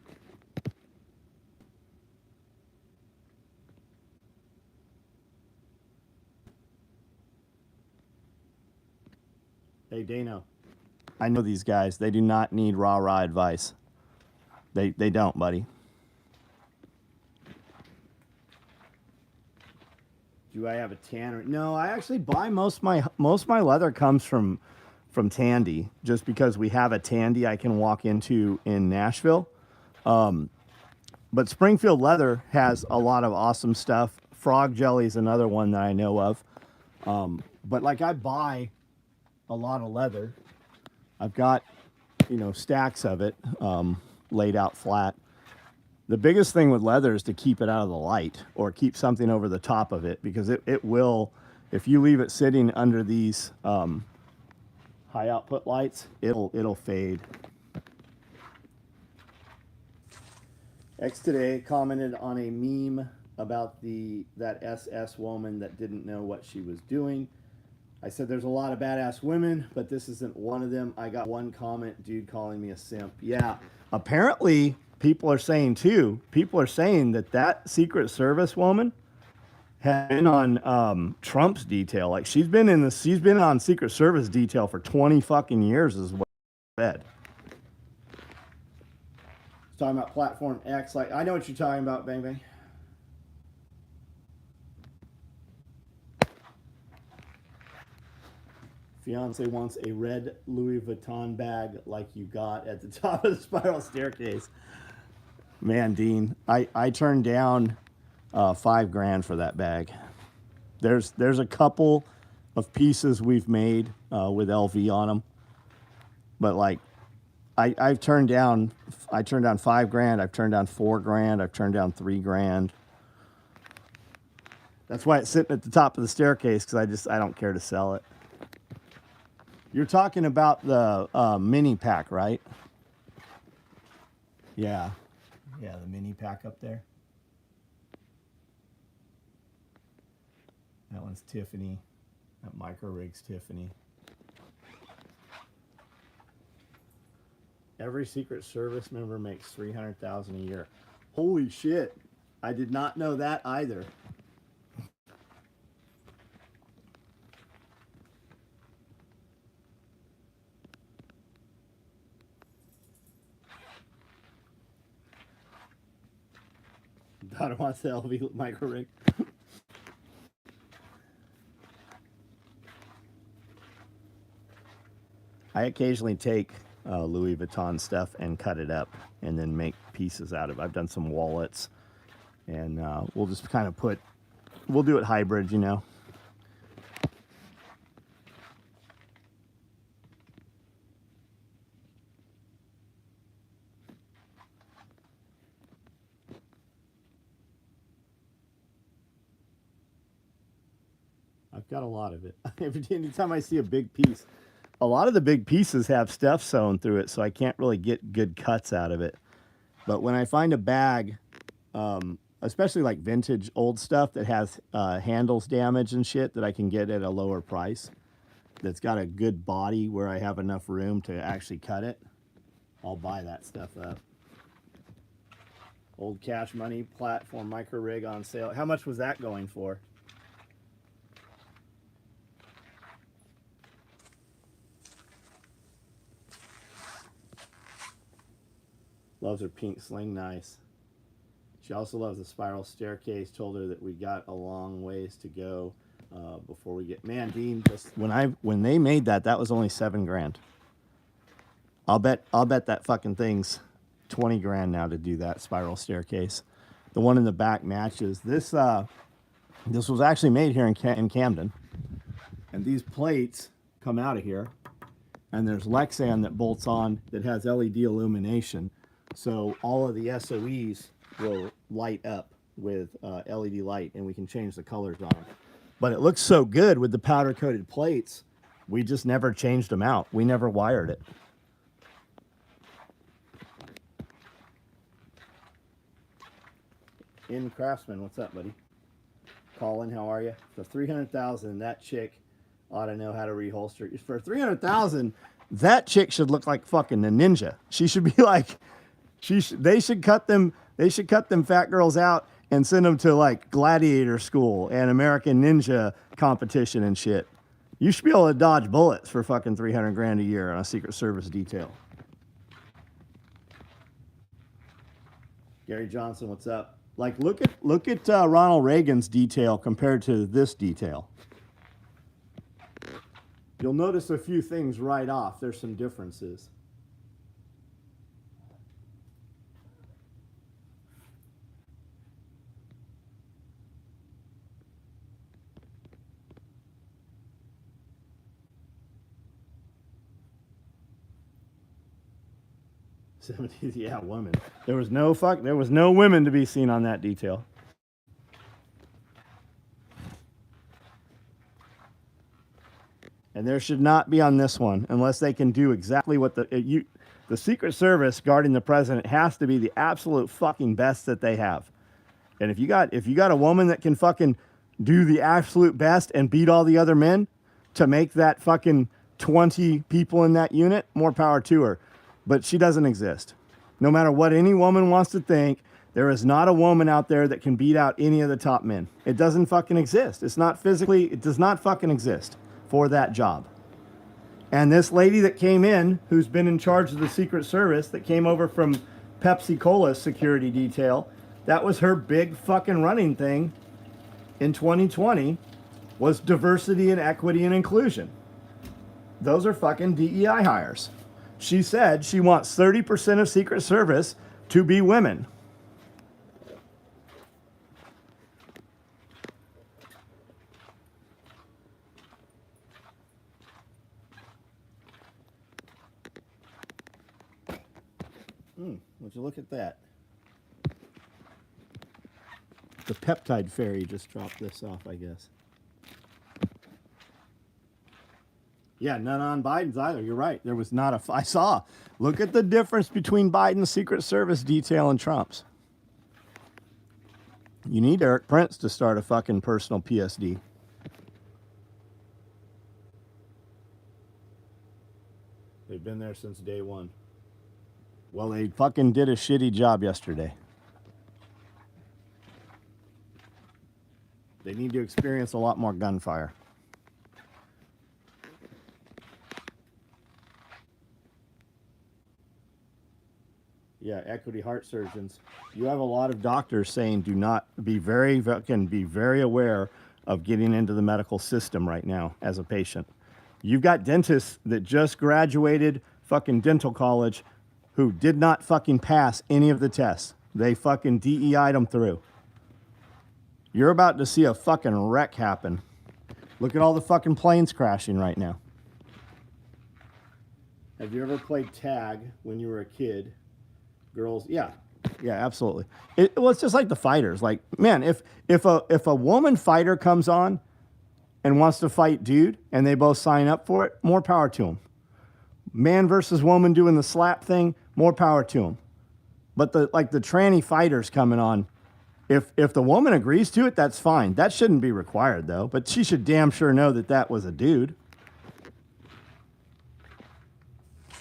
Hey, Dano. I know these guys. They do not need rah-rah advice. They don't, buddy. Do I have a tanner? No, I actually buy most of my leather comes from Tandy, just because we have a Tandy I can walk into in Nashville. But Springfield Leather has a lot of awesome stuff. Frog Jelly is another one that I know of. But like I buy a lot of leather. I've got, stacks of it laid out flat. The biggest thing with leather is to keep it out of the light or keep something over the top of it, because it will, if you leave it sitting under these high output lights, it'll fade. X today commented on a meme about that SS woman that didn't know what she was doing. I said there's a lot of badass women, but this isn't one of them. I got one comment, dude calling me a simp. Yeah, apparently people are saying too. People are saying that Secret Service woman had been on Trump's detail. Like she's been on Secret Service detail for 20 fucking years, is what I said. Talking about Platform X. Like I know what you're talking about, Bang Bang. Fiance wants a red Louis Vuitton bag like you got at the top of the spiral staircase. Man, Dean, I turned down $5,000 for that bag. There's a couple of pieces we've made with LV on them, but like I've turned down $5,000. I've turned down $4,000. I've turned down $3,000. That's why it's sitting at the top of the staircase, because I don't care to sell it. You're talking about the mini pack, right? Yeah. Yeah, the mini pack up there. That one's Tiffany. That micro rig's Tiffany. Every Secret Service member makes $300,000 a year. Holy shit. I did not know that either. Daughter wants the LV micro rig. I occasionally take Louis Vuitton stuff and cut it up and then make pieces out of it. I've done some wallets, and we'll just kind of we'll do it hybrid, I've got a lot of it. Anytime I see a big piece, a lot of the big pieces have stuff sewn through it, so I can't really get good cuts out of it. But when I find a bag, especially like vintage old stuff that has handles damage and shit that I can get at a lower price, that's got a good body where I have enough room to actually cut it, I'll buy that stuff up. Old Cash Money platform micro rig on sale. How much was that going for? Loves her pink sling, nice. She also loves the spiral staircase. Told her that we got a long ways to go before we get. Man, Dean, when they made that, that was only $7 grand. I'll bet that fucking thing's 20 grand now to do that spiral staircase. The one in the back matches this. This was actually made here in Camden, and these plates come out of here, and there's Lexan that bolts on that has LED illumination. So all of the SOEs will light up with LED light, and we can change the colors on them. But it looks so good with the powder coated plates, we just never changed them out. We never wired it. In Craftsman, what's up, buddy? Colin, how are you? For 300,000, that chick ought to know how to reholster. For 300,000, that chick should look like fucking a ninja. She should be like, they should cut them fat girls out and send them to like gladiator school and American Ninja competition and shit. You should be able to dodge bullets for fucking 300 grand a year on a Secret Service detail. Gary Johnson, what's up? Like, look at Ronald Reagan's detail compared to this detail. You'll notice a few things right off. There's some differences. '70s, yeah, women. There was no women to be seen on that detail. And there should not be on this one unless they can do exactly what the Secret Service guarding the president has to be the absolute fucking best that they have. And if you got a woman that can fucking do the absolute best and beat all the other men to make that fucking 20 people in that unit, more power to her. But she doesn't exist. No matter what any woman wants to think, there is not a woman out there that can beat out any of the top men. It doesn't fucking exist. It does not fucking exist for that job. And this lady that came in, who's been in charge of the Secret Service, that came over from Pepsi Cola security detail, that was her big fucking running thing in 2020, was diversity and equity and inclusion. Those are fucking DEI hires. She said she wants 30% of Secret Service to be women. Would you look at that? The peptide fairy just dropped this off, I guess. Yeah, none on Biden's either. You're right. There was not I saw. Look at the difference between Biden's Secret Service detail and Trump's. You need Eric Prince to start a fucking personal PSD. They've been there since day one. Well, they fucking did a shitty job yesterday. They need to experience a lot more gunfire. Yeah, equity heart surgeons. You have a lot of doctors saying do not be very aware of getting into the medical system right now as a patient. You've got dentists that just graduated fucking dental college who did not fucking pass any of the tests. They fucking DEI'd them through. You're about to see a fucking wreck happen. Look at all the fucking planes crashing right now. Have you ever played tag when you were a kid? Girls, yeah, absolutely. Well, it's just like the fighters. Like, man, if a woman fighter comes on, and wants to fight dude and they both sign up for it, more power to them. Man versus woman doing the slap thing, more power to them. But the tranny fighters coming on, if the woman agrees to it, that's fine. That shouldn't be required though, but she should damn sure know that that was a dude.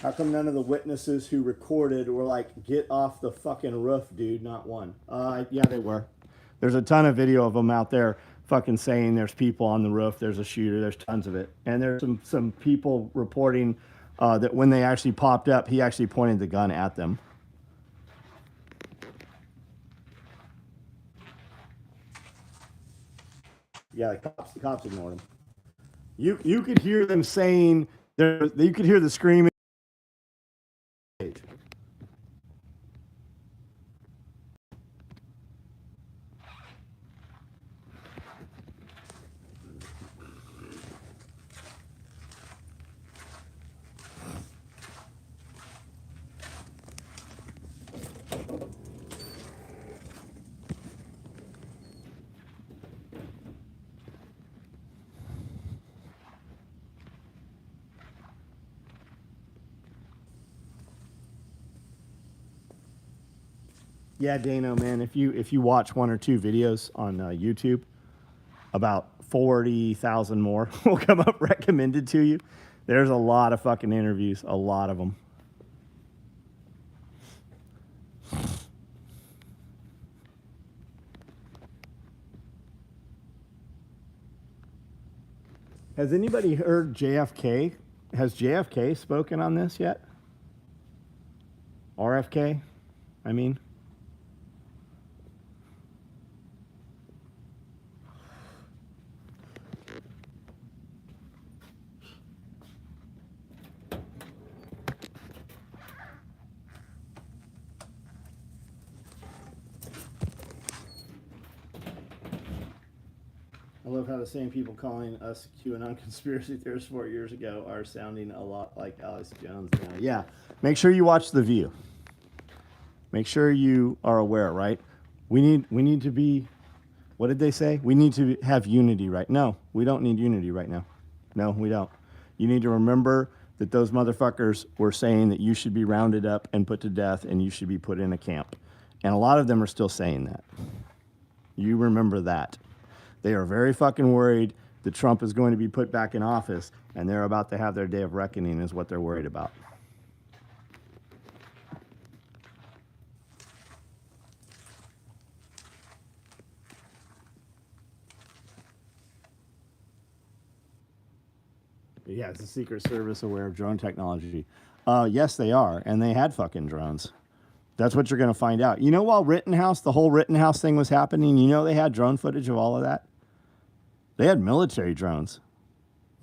How come none of the witnesses who recorded were like, get off the fucking roof, dude? Not one. Yeah, they were. There's a ton of video of them out there fucking saying there's people on the roof, there's a shooter, there's tons of it. And there's some people reporting that when they actually popped up, he actually pointed the gun at them. Yeah, the cops ignored him. You could hear them saying, you could hear the screaming. Yeah, Dano, man, if you watch one or two videos on YouTube, about 40,000 more will come up recommended to you. There's a lot of fucking interviews, a lot of them. Has anybody heard JFK? Has JFK spoken on this yet? RFK, I mean. I love how the same people calling us QAnon conspiracy theorists 4 years ago are sounding a lot like Alex Jones now. Yeah, make sure you watch The View. Make sure you are aware, right? We need to be, what did they say? We need to have unity, right? No, we don't need unity right now. No, we don't. You need to remember that those motherfuckers were saying that you should be rounded up and put to death and you should be put in a camp. And a lot of them are still saying that. You remember that. They are very fucking worried that Trump is going to be put back in office and they're about to have their day of reckoning is what they're worried about. Yeah, is the Secret Service aware of drone technology? Yes, they are. And they had fucking drones. That's what you're going to find out. You know, while Rittenhouse, the whole Rittenhouse thing was happening, you know they had drone footage of all of that? They had military drones.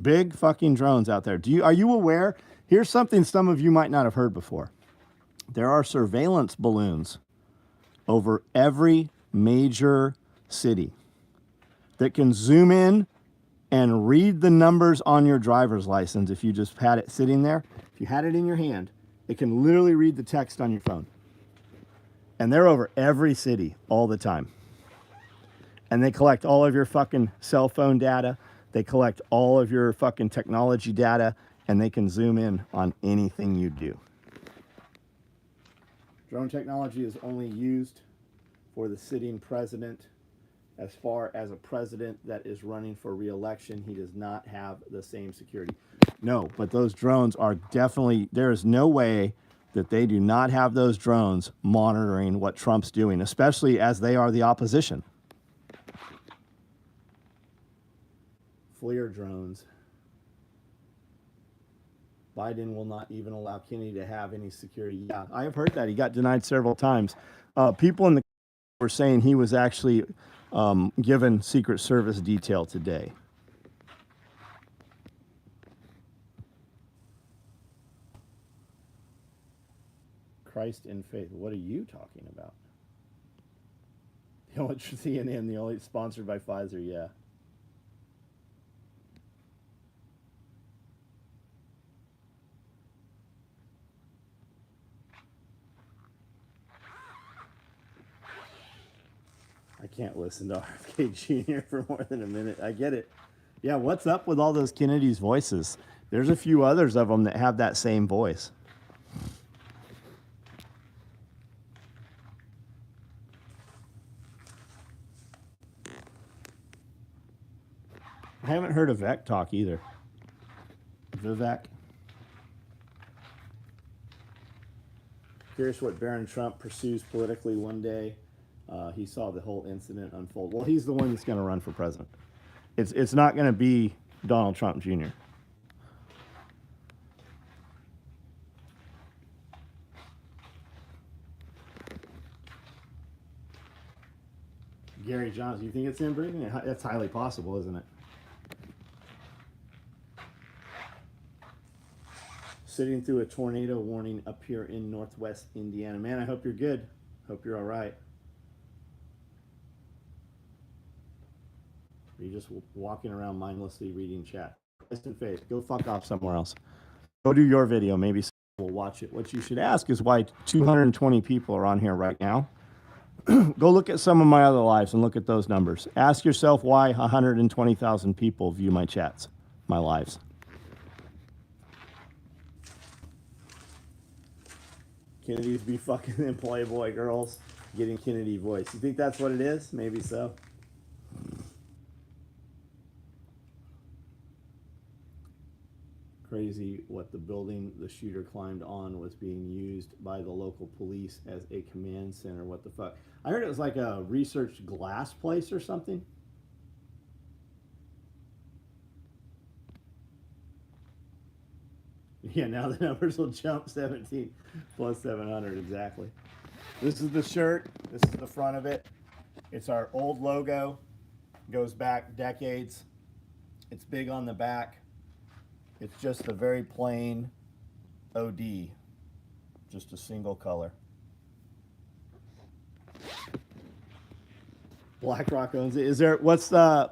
Big fucking drones out there. Are you aware? Here's something some of you might not have heard before. There are surveillance balloons over every major city that can zoom in and read the numbers on your driver's license if you just had it sitting there. If you had it in your hand, it can literally read the text on your phone. And they're over every city all the time. And they collect all of your fucking cell phone data. They collect all of your fucking technology data, and they can zoom in on anything you do. Drone technology is only used for the sitting president. As far as a president that is running for re-election, he does not have the same security. No, but those drones are definitely, there is no way that they do not have those drones monitoring what Trump's doing, especially as they are the opposition. FLIR drones. Biden will not even allow Kennedy to have any security. Yeah, I have heard that. He got denied several times. People in the were saying he was actually given Secret Service detail today. Christ in faith. What are you talking about? The only CNN, the only sponsored by Pfizer, yeah. I can't listen to RFK Jr. for more than a minute. I get it. Yeah, what's up with all those Kennedy's voices? There's a few others of them that have that same voice. I haven't heard of Vivek talk either. Vivek. Curious what Barron Trump pursues politically one day. He saw the whole incident unfold. Well, he's the one that's going to run for president. It's not going to be Donald Trump Jr. Gary Johnson, you think it's inbreeding? That's highly possible, isn't it? Sitting through a tornado warning up here in northwest Indiana. Man, I hope you're good. Hope you're all right. Are you just walking around mindlessly reading chat? Rest in faith. Go fuck off somewhere else. Go do your video. Maybe someone will watch it. What you should ask is why 220 people are on here right now. Go look at some of my other lives and look at those numbers. Ask yourself why 120,000 people view my chats, my lives. Kennedy's be fucking them Playboy girls getting Kennedy voice. You think that's what it is? Maybe so. Crazy what the building the shooter climbed on was being used by the local police as a command center. What the fuck? I heard it was like a research glass place or something. Yeah, now the numbers will jump 17 plus 700 exactly. This is the shirt. This is the front of it. It's our old logo. Goes back decades. It's big on the back. It's just a very plain OD. Just a single color. BlackRock owns it. Is there, what's the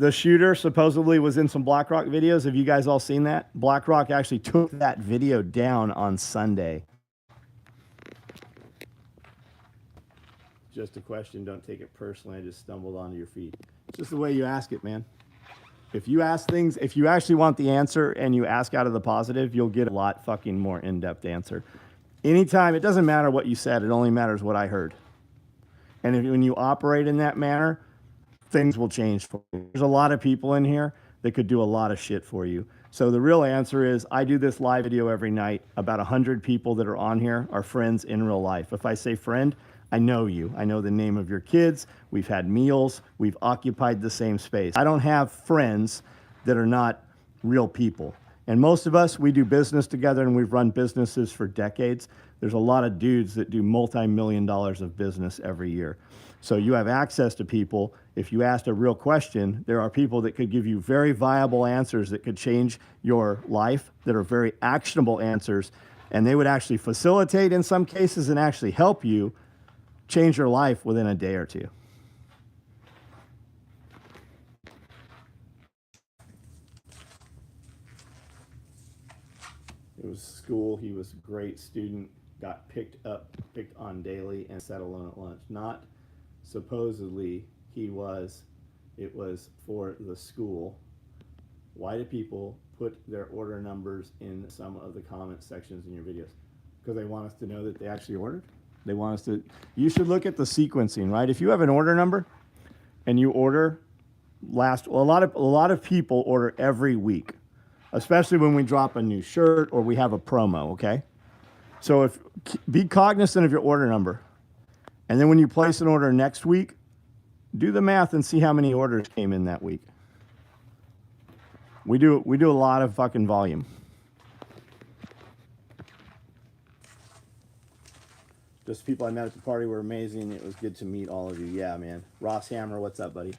shooter supposedly was in some BlackRock videos. Have you guys all seen that? BlackRock actually took that video down on Sunday. Just a question. Don't take it personally. I just stumbled onto your feed. It's just the way you ask it, man. If you ask things, if you actually want the answer and you ask out of the positive, you'll get a lot fucking more in-depth answer. Anytime, it doesn't matter what you said. It only matters what I heard. And when you operate in that manner, things will change for you. There's a lot of people in here that could do a lot of shit for you. So the real answer is I do this live video every night. About 100 people that are on here are friends in real life. If I say friend, I know you. I know the name of your kids. We've had meals. We've occupied the same space. I don't have friends that are not real people. And most of us, we do business together and we've run businesses for decades. There's a lot of dudes that do multi-million dollars of business every year. So you have access to people. If you asked a real question, there are people that could give you very viable answers that could change your life, that are very actionable answers. And they would actually facilitate in some cases and actually help you change your life within a day or two. It was school. He was a great student, got picked on daily and sat alone at lunch. Not supposedly it was for the school. Why do people put their order numbers in some of the comment sections in your videos? Because they want us to know that they actually ordered. They want us to, you should look at the sequencing, right? If you have an order number and you order a lot of people order every week, especially when we drop a new shirt or we have a promo, okay? So be cognizant of your order number. And then when you place an order next week, do the math and see how many orders came in that week. We do a lot of fucking volume. Just people I met at the party were amazing. It was good to meet all of you. Yeah, man. Ross Hammer, what's up, buddy?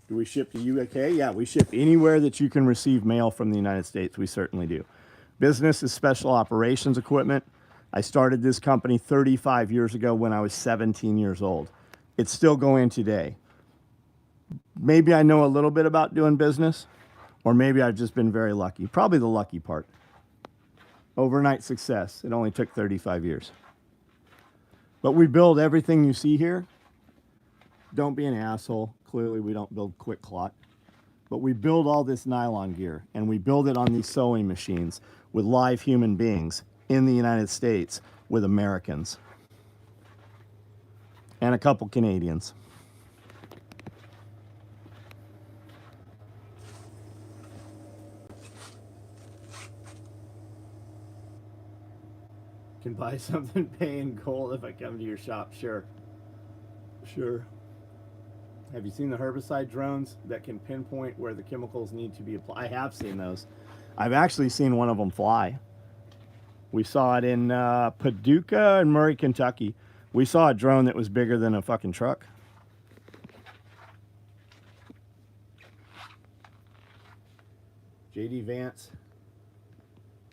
Do we ship to UK? Yeah, we ship anywhere that you can receive mail from the United States. We certainly do. Business is special operations equipment. I started this company 35 years ago when I was 17 years old. It's still going today. Maybe I know a little bit about doing business, or maybe I've just been very lucky. Probably the lucky part. Overnight success. It only took 35 years. But we build everything you see here. Don't be an asshole. Clearly, we don't build quick clot. But we build all this nylon gear, and we build it on these sewing machines with live human beings in the United States with Americans and a couple Canadians. Can buy something paying gold if I come to your shop. Sure. Sure. Have you seen the herbicide drones that can pinpoint where the chemicals need to be applied? I have seen those. I've actually seen one of them fly. We saw it in Paducah and Murray, Kentucky. We saw a drone that was bigger than a fucking truck. J.D. Vance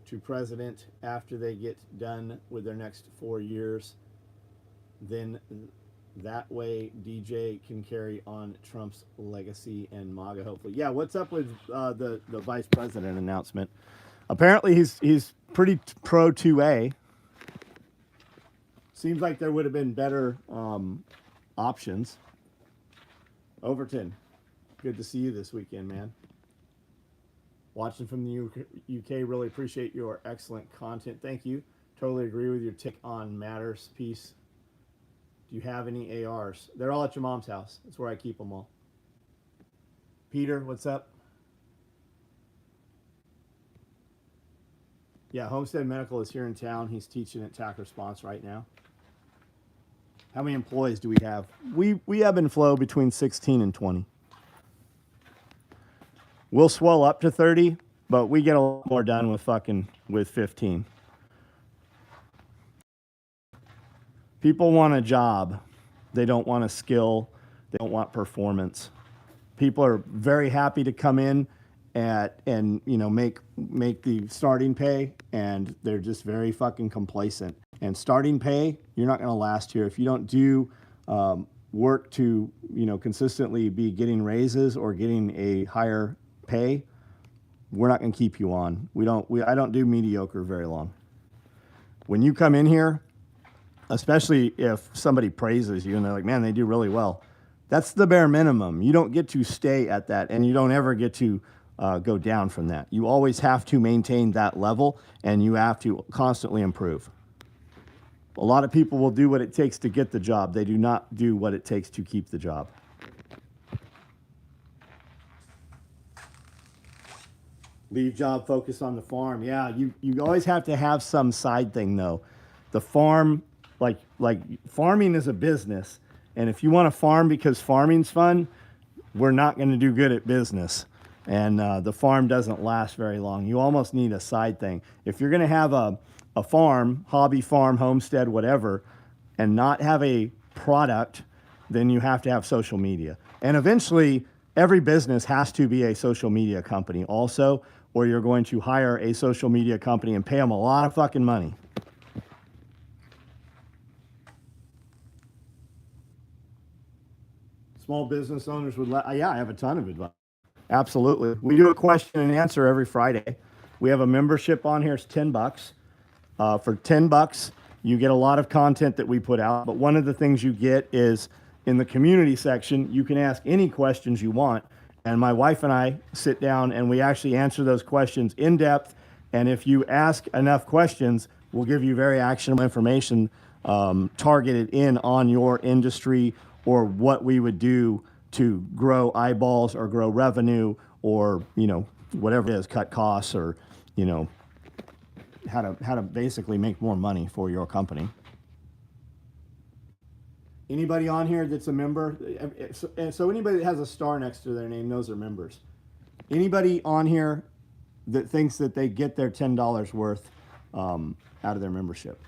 to president after they get done with their next 4 years. Then that way DJ can carry on Trump's legacy and MAGA, hopefully. Yeah, what's up with the vice president announcement? Apparently he's pretty pro 2A. Seems like there would have been better options. Overton, good to see you this weekend, man. Watching from the UK, really appreciate your excellent content. Thank you. Totally agree with your Tick on Matters piece. Do you have any ARs? They're all at your mom's house. That's where I keep them all. Peter, what's up? Yeah, Homestead Medical is here in town. He's teaching at TAC Response right now. How many employees do we have? We ebb and flow between 16 and 20. We'll swell up to 30, but we get a lot more done with 15. People want a job. They don't want a skill. They don't want performance. People are very happy to come in and make the starting pay, and they're just very fucking complacent. And starting pay, you're not going to last here if you don't do work to consistently be getting raises or getting a higher pay. We're not going to keep you on. I don't do mediocre very long. When you come in here, especially if somebody praises you and they're like, man, they do really well. That's the bare minimum. You don't get to stay at that, and you don't ever get to go down from that. You always have to maintain that level, and you have to constantly improve. A lot of people will do what it takes to get the job. They do not do what it takes to keep the job. Leave job, focus on the farm. Yeah, you always have to have some side thing, though. The farm, like farming is a business, and if you want to farm because farming's fun, we're not going to do good at business, and the farm doesn't last very long. You almost need a side thing. If you're going to have a farm, hobby farm, homestead, whatever, and not have a product, then you have to have social media. And eventually, every business has to be a social media company also, or you're going to hire a social media company and pay them a lot of fucking money. Small business owners would yeah, I have a ton of advice. Absolutely. We do a question and answer every Friday. We have a membership on here. It's $10. For $10, you get a lot of content that we put out. But one of the things you get is in the community section, you can ask any questions you want. And my wife and I sit down and we actually answer those questions in depth. And if you ask enough questions, we'll give you very actionable information targeted in on your industry or what we would do to grow eyeballs or grow revenue or, whatever it is, cut costs or, how to basically make more money for your company. Anybody on here that's a member? So anybody that has a star next to their name, those are members. Anybody on here that thinks that they get their $10 worth out of their membership?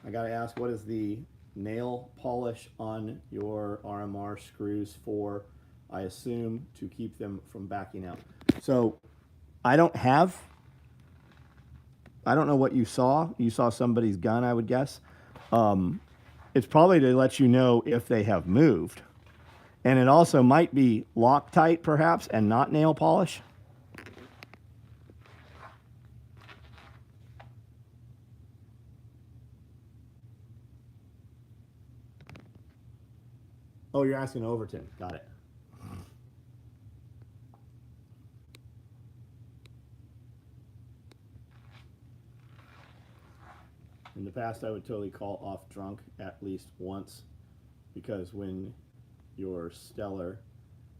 I got to ask, what is the nail polish on your RMR screws for? I assume to keep them from backing out. So I don't know what you saw. You saw somebody's gun, I would guess. It's probably to let you know if they have moved. And it also might be Loctite, perhaps, and not nail polish. Oh, you're asking Overton. Got it. In the past, I would totally call off drunk at least once, because when you're stellar,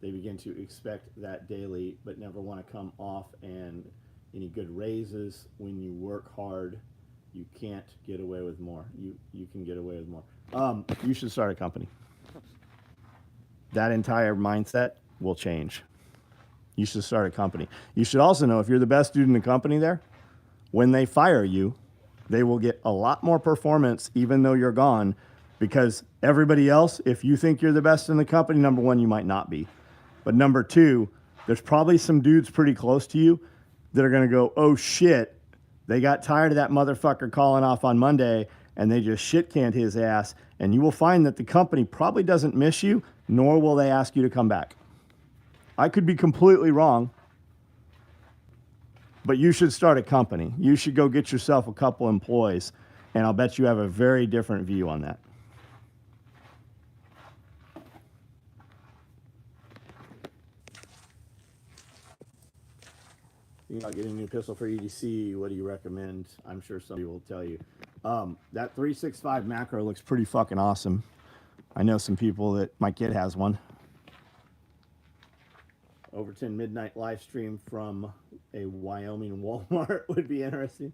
they begin to expect that daily, but never want to come off. And any good raises, when you work hard, you can't get away with more. You can get away with more. You should start a company. That entire mindset will change. You should start a company. You should also know, if you're the best dude in the company there, when they fire you, they will get a lot more performance even though you're gone, because everybody else, if you think you're the best in the company, number one, you might not be. But number two, there's probably some dudes pretty close to you that are going to go, oh shit, they got tired of that motherfucker calling off on Monday and they just shit canned his ass. And you will find that the company probably doesn't miss you, nor will they ask you to come back. I could be completely wrong, but you should start a company. You should go get yourself a couple employees, and I'll bet you have a very different view on that. Thinking about getting a new pistol for EDC, what do you recommend? I'm sure somebody will tell you. That 365 macro looks pretty fucking awesome. I know some people that, my kid has one. Overton midnight live stream from a Wyoming Walmart would be interesting.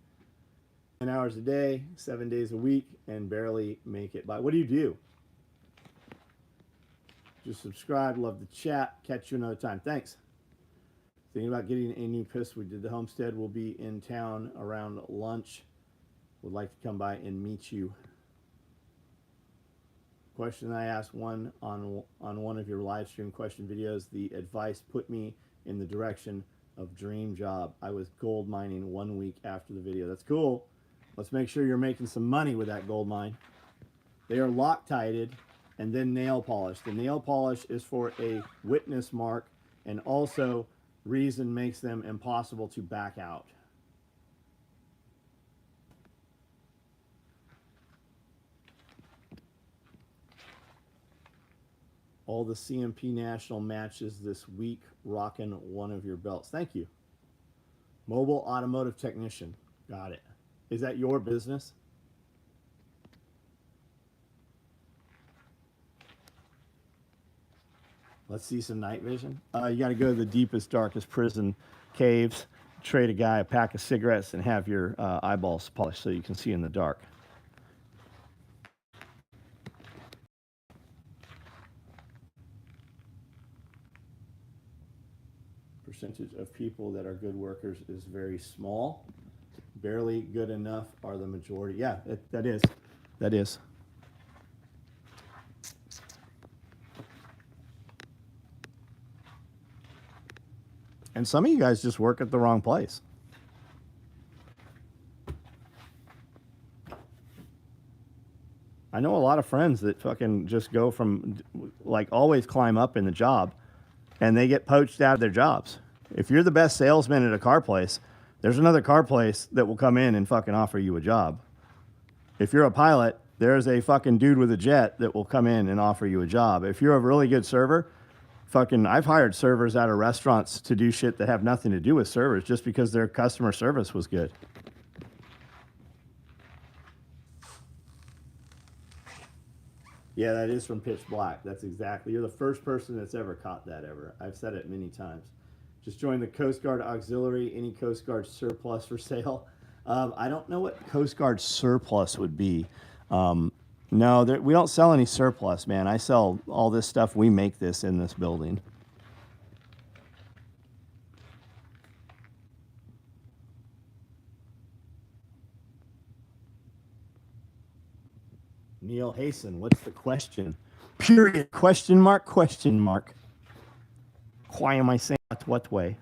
10 hours a day, 7 days a week, and barely make it by. What do you do? Just subscribe, love the chat. Catch you another time. Thanks. Thinking about getting a new pistol. We did the homestead. We'll be in town around lunch. Would like to come by and meet you. Question I asked one on one of your live stream question videos. The advice put me in the direction of dream job. I was gold mining 1 week after the video. That's cool. Let's make sure you're making some money with that gold mine. They are Loctited and then nail polished. The nail polish is for a witness mark, and also reason makes them impossible to back out. All the CMP national matches this week, rocking one of your belts. Thank you. Mobile automotive technician. Got it. Is that your business? Let's see some night vision. You got to go to the deepest, darkest prison caves, trade a guy a pack of cigarettes, and have your eyeballs polished so you can see in the dark. Percentage of people that are good workers is very small. Barely good enough are the majority. Yeah, that is. That is. And some of you guys just work at the wrong place. I know a lot of friends that fucking just go from, like, always climb up in the job, and they get poached out of their jobs. If you're the best salesman at a car place, there's another car place that will come in and fucking offer you a job. If you're a pilot, there's a fucking dude with a jet that will come in and offer you a job. If you're a really good server, fucking, I've hired servers out of restaurants to do shit that have nothing to do with servers just because their customer service was good. Yeah, that is from Pitch Black. That's exactly. You're the first person that's ever caught that ever. I've said it many times. Just joined the Coast Guard Auxiliary. Any Coast Guard surplus for sale? I don't know what Coast Guard surplus would be. No, we don't sell any surplus, man. I sell all this stuff. We make this in this building. Neil Hasten, what's the question? Period. Question mark, question mark. Why am I saying that? What way?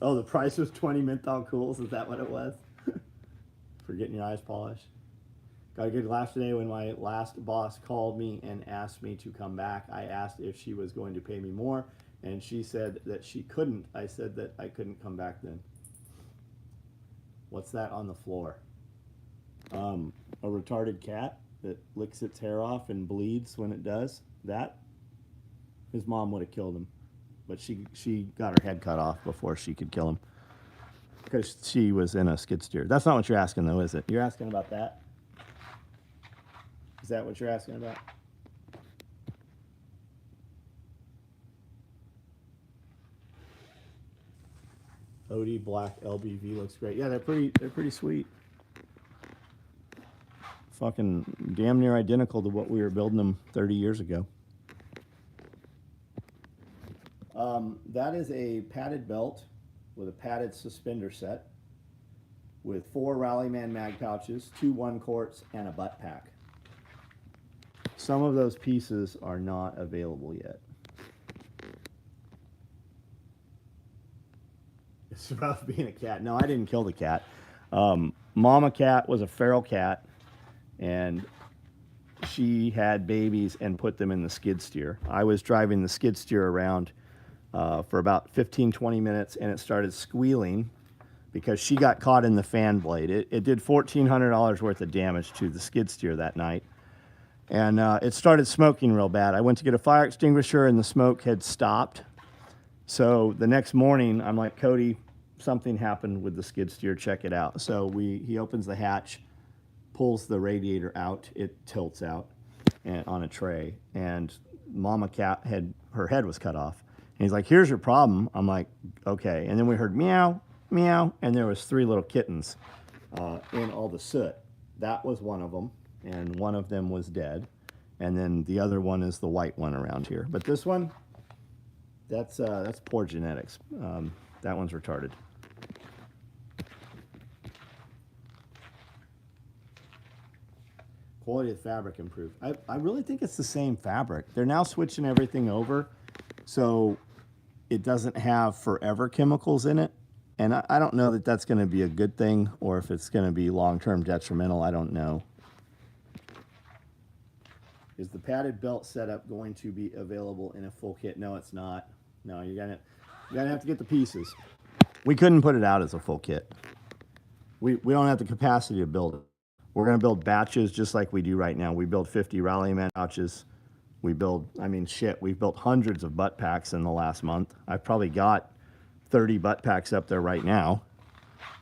Oh, the price was 20 menthol cools. Is that what it was? For getting your eyes polished. Got a good laugh today when my last boss called me and asked me to come back. I asked if she was going to pay me more, and she said that she couldn't. I said that I couldn't come back then. What's that on the floor? A retarded cat that licks its hair off and bleeds when it does. That? His mom would have killed him. But she got her head cut off before she could kill him. Because she was in a skid steer. That's not what you're asking, though, is it? You're asking about that? Is that what you're asking about? OD black LBV looks great. Yeah, they're pretty sweet. Fucking damn near identical to what we were building them 30 years ago. That is a padded belt with a padded suspender set with 4 Rallyman mag pouches, 2 1-quarts, and a butt pack. Some of those pieces are not available yet. It's rough being a cat. No, I didn't kill the cat. Mama cat was a feral cat, and she had babies and put them in the skid steer. I was driving the skid steer around for about 15-20 minutes, and it started squealing because she got caught in the fan blade. It did $1,400 worth of damage to the skid steer that night, and it started smoking real bad. I went to get a fire extinguisher, and the smoke had stopped. So the next morning, I'm like, Cody, something happened with the skid steer, check it out. So he opens the hatch, pulls the radiator out, it tilts out and, on a tray, and Mama cat her head was cut off. And he's like, here's your problem. I'm like, okay. And then we heard meow, meow, and there was 3 little kittens in all the soot. That was one of them, and one of them was dead. And then the other one is the white one around here. But this one, that's poor genetics. That one's retarded. Quality of the fabric improved. I really think it's the same fabric. They're now switching everything over, so it doesn't have forever chemicals in it. And I don't know that that's going to be a good thing, or if it's going to be long-term detrimental. I don't know. Is the padded belt setup going to be available in a full kit? No, it's not. No, you're gonna have to get the pieces. We couldn't put it out as a full kit. We don't have the capacity to build it. We're gonna build batches just like we do right now. We build 50 Rallyman pouches. We build, we've built hundreds of butt packs in the last month. I've probably got 30 butt packs up there right now.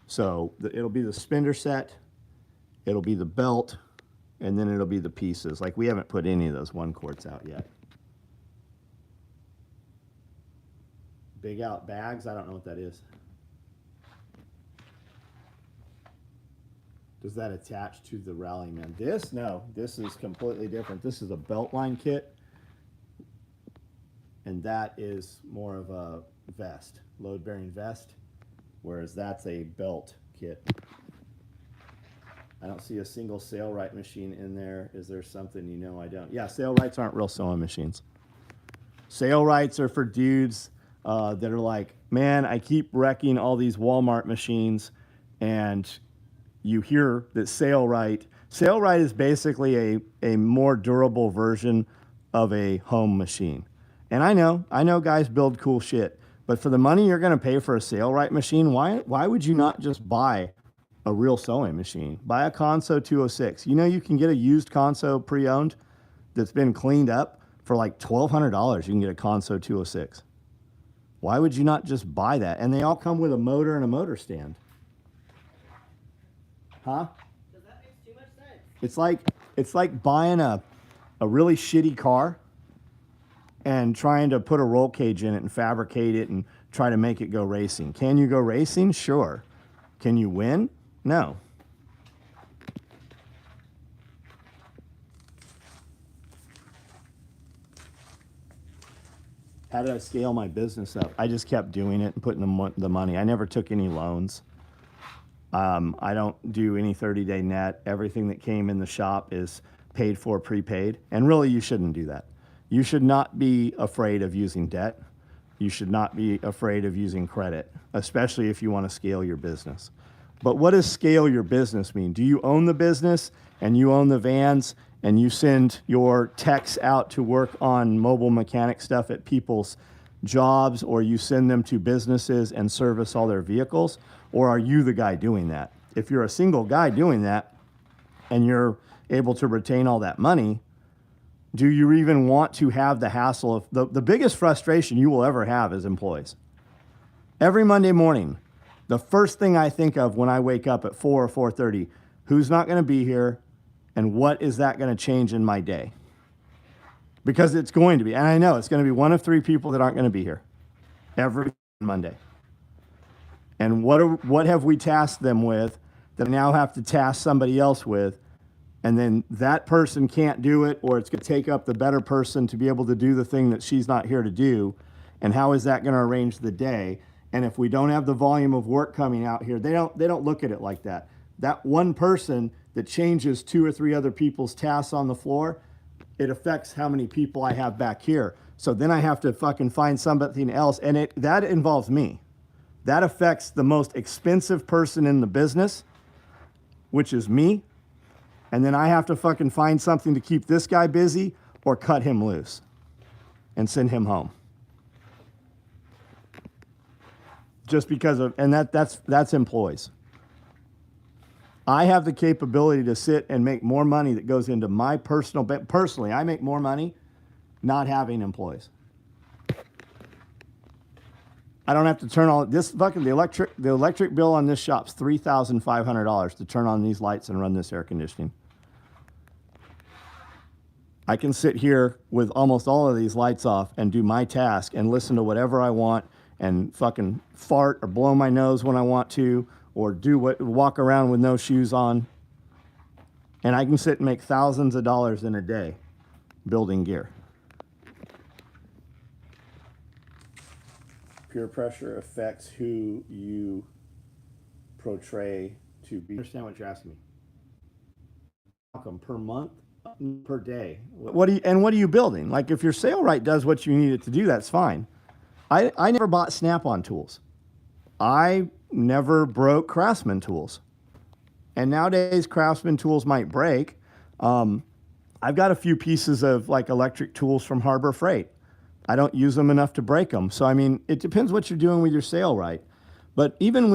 So it'll be the spender set, it'll be the belt, and then it'll be the pieces. Like, we haven't put any of those 1-quarts out yet. Big out bags, I don't know what that is. Does that attach to the Rallyman? This? No, this is completely different. This is a belt line kit, and that is more of a vest, load-bearing vest, whereas that's a belt kit. I don't see a single Sailrite machine in there. Is there something you know I don't? Yeah, Sailrites aren't real sewing machines. Sailrites are for dudes that are like, man, I keep wrecking all these Walmart machines, and you hear that Sailrite is basically a more durable version of a home machine. And I know guys build cool shit, but for the money you're going to pay for a Sailrite machine, why would you not just buy a real sewing machine? Buy a Conso 206. You know, you can get a used Conso pre-owned that's been cleaned up for like $1,200. You can get a Conso 206. Why would you not just buy that? And they all come with a motor and a motor stand. Huh? Because that makes too much sense. It's like buying a really shitty car and trying to put a roll cage in it and fabricate it and try to make it go racing. Can you go racing? Sure. Can you win? No. How did I scale my business up? I just kept doing it and putting the money. I never took any loans. I don't do any 30-day net. Everything that came in the shop is paid for, prepaid. And really, you shouldn't do that. You should not be afraid of using debt. You should not be afraid of using credit, especially if you want to scale your business. But what does scale your business mean? Do you own the business and you own the vans and you send your techs out to work on mobile mechanic stuff at people's jobs, or you send them to businesses and service all their vehicles? Or are you the guy doing that? If you're a single guy doing that and you're able to retain all that money, do you even want to have the hassle of the biggest frustration you will ever have as employees? Every Monday morning, the first thing I think of when I wake up at 4 or 4:30, who's not going to be here and what is that going to change in my day? Because it's going to be, and I know it's going to be one of 3 people that aren't going to be here every Monday. And what have we tasked them with that I now have to task somebody else with? And then that person can't do it, or it's going to take up the better person to be able to do the thing that she's not here to do. And how is that going to arrange the day? And if we don't have the volume of work coming out here, they don't look at it like that. That one person that changes 2 or 3 other people's tasks on the floor, it affects how many people I have back here. So then I have to fucking find something else, and that involves me. That affects the most expensive person in the business, which is me. And then I have to fucking find something to keep this guy busy or cut him loose and send him home. Just because of, and that's employees. I have the capability to sit and make more money that goes into my personally, I make more money not having employees. I don't have to turn on this fucking, the electric bill on this shop's $3,500 to turn on these lights and run this air conditioning. I can sit here with almost all of these lights off and do my task and listen to whatever I want and fucking fart or blow my nose when I want to, or walk around with no shoes on. And I can sit and make thousands of dollars in a day building gear. Peer pressure affects who you portray to be. I understand what you're asking me. Welcome per month, per day. What are you building? Like, if your sale right does what you need it to do, that's fine. I never bought Snap-on tools. I never broke Craftsman tools. And nowadays, Craftsman tools might break. I've got a few pieces of like electric tools from Harbor Freight. I don't use them enough to break them. So, I mean, it depends what you're doing with your sale right. But even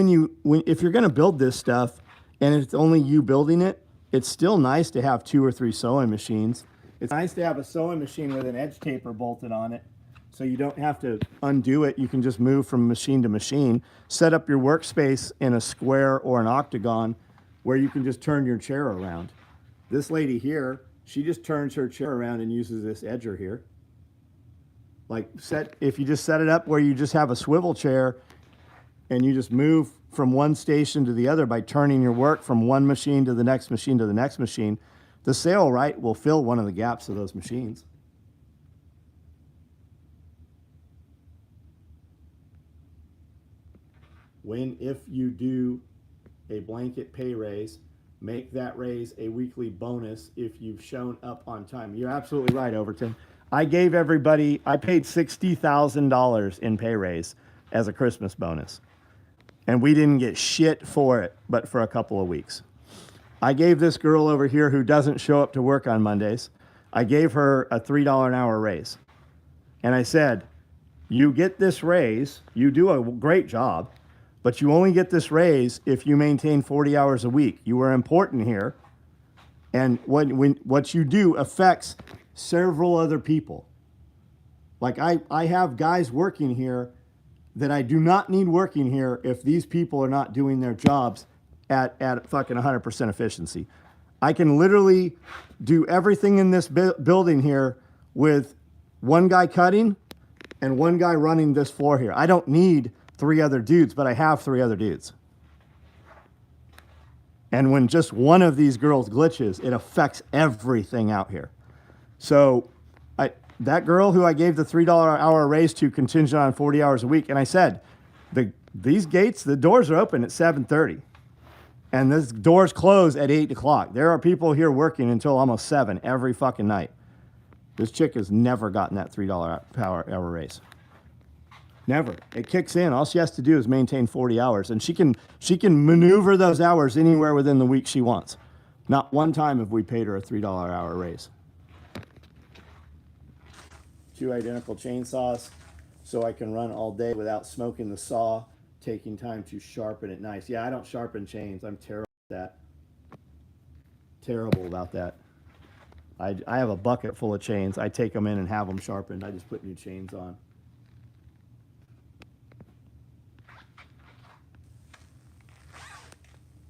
if you're going to build this stuff and it's only you building it, it's still nice to have 2 or 3 sewing machines. It's nice to have a sewing machine with an edge taper bolted on it, so you don't have to undo it. You can just move from machine to machine. Set up your workspace in a square or an octagon where you can just turn your chair around. This lady here, she just turns her chair around and uses this edger here. Like, if you just set it up where you just have a swivel chair and you just move from one station to the other by turning your work from one machine to the next machine to the next machine, the sail right will fill one of the gaps of those machines. If you do a blanket pay raise, make that raise a weekly bonus if you've shown up on time. You're absolutely right, Overton. I paid $60,000 in pay raise as a Christmas bonus. And we didn't get shit for it, but for a couple of weeks. I gave this girl over here who doesn't show up to work on Mondays, I gave her a $3 an hour raise. And I said, you get this raise, you do a great job, but you only get this raise if you maintain 40 hours a week. You are important here. And what you do affects several other people. Like I have guys working here that I do not need working here if these people are not doing their jobs at fucking 100% efficiency. I can literally do everything in this building here with one guy cutting and one guy running this floor here. I don't need 3 other dudes, but I have 3 other dudes. And when just one of these girls glitches, it affects everything out here. So that girl who I gave the $3 an hour raise to contingent on 40 hours a week, and I said, these gates, the doors are open at 7:30. And these doors close at 8 o'clock. There are people here working until almost 7 every fucking night. This chick has never gotten that $3 hour raise. Never. It kicks in. All she has to do is maintain 40 hours, and she can maneuver those hours anywhere within the week she wants. Not one time have we paid her a $3 hour raise. 2 identical chainsaws, so I can run all day without smoking the saw, taking time to sharpen it nice. Yeah, I don't sharpen chains. I'm terrible at that. Terrible about that. I have a bucket full of chains. I take them in and have them sharpened. I just put new chains on.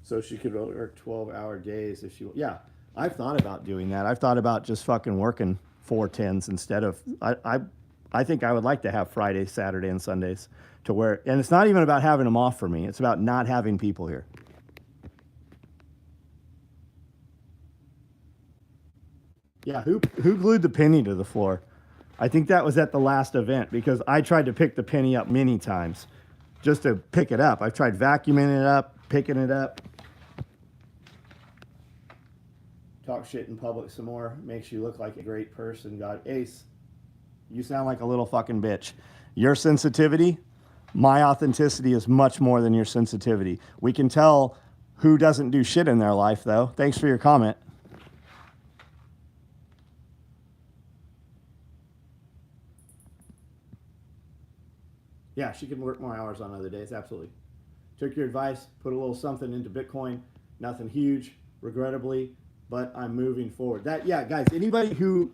So she could work 12-hour days if she. Yeah, I've thought about doing that. I've thought about just fucking working 4 10s instead of. I think I would like to have Fridays, Saturday, and Sundays to where. And it's not even about having them off for me. It's about not having people here. Yeah, who glued the penny to the floor? I think that was at the last event because I tried to pick the penny up many times just to pick it up. I've tried vacuuming it up, picking it up. Talk shit in public some more. Makes you look like a great person. God, Ace, you sound like a little fucking bitch. Your sensitivity, my authenticity is much more than your sensitivity. We can tell who doesn't do shit in their life, though. Thanks for your comment. Yeah, she can work more hours on other days, absolutely. Took your advice, put a little something into Bitcoin. Nothing huge, regrettably, but I'm moving forward. That, yeah, guys, anybody who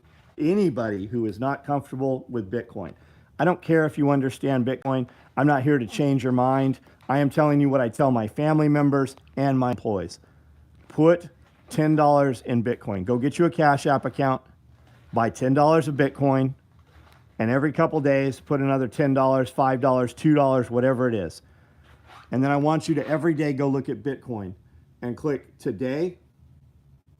is not comfortable with Bitcoin, I don't care if you understand Bitcoin. I'm not here to change your mind. I am telling you what I tell my family members and my employees. Put $10 in Bitcoin. Go get you a Cash App account, buy $10 of Bitcoin, and every couple days put another $10, $5, $2, whatever it is. And then I want you to every day go look at Bitcoin and click today,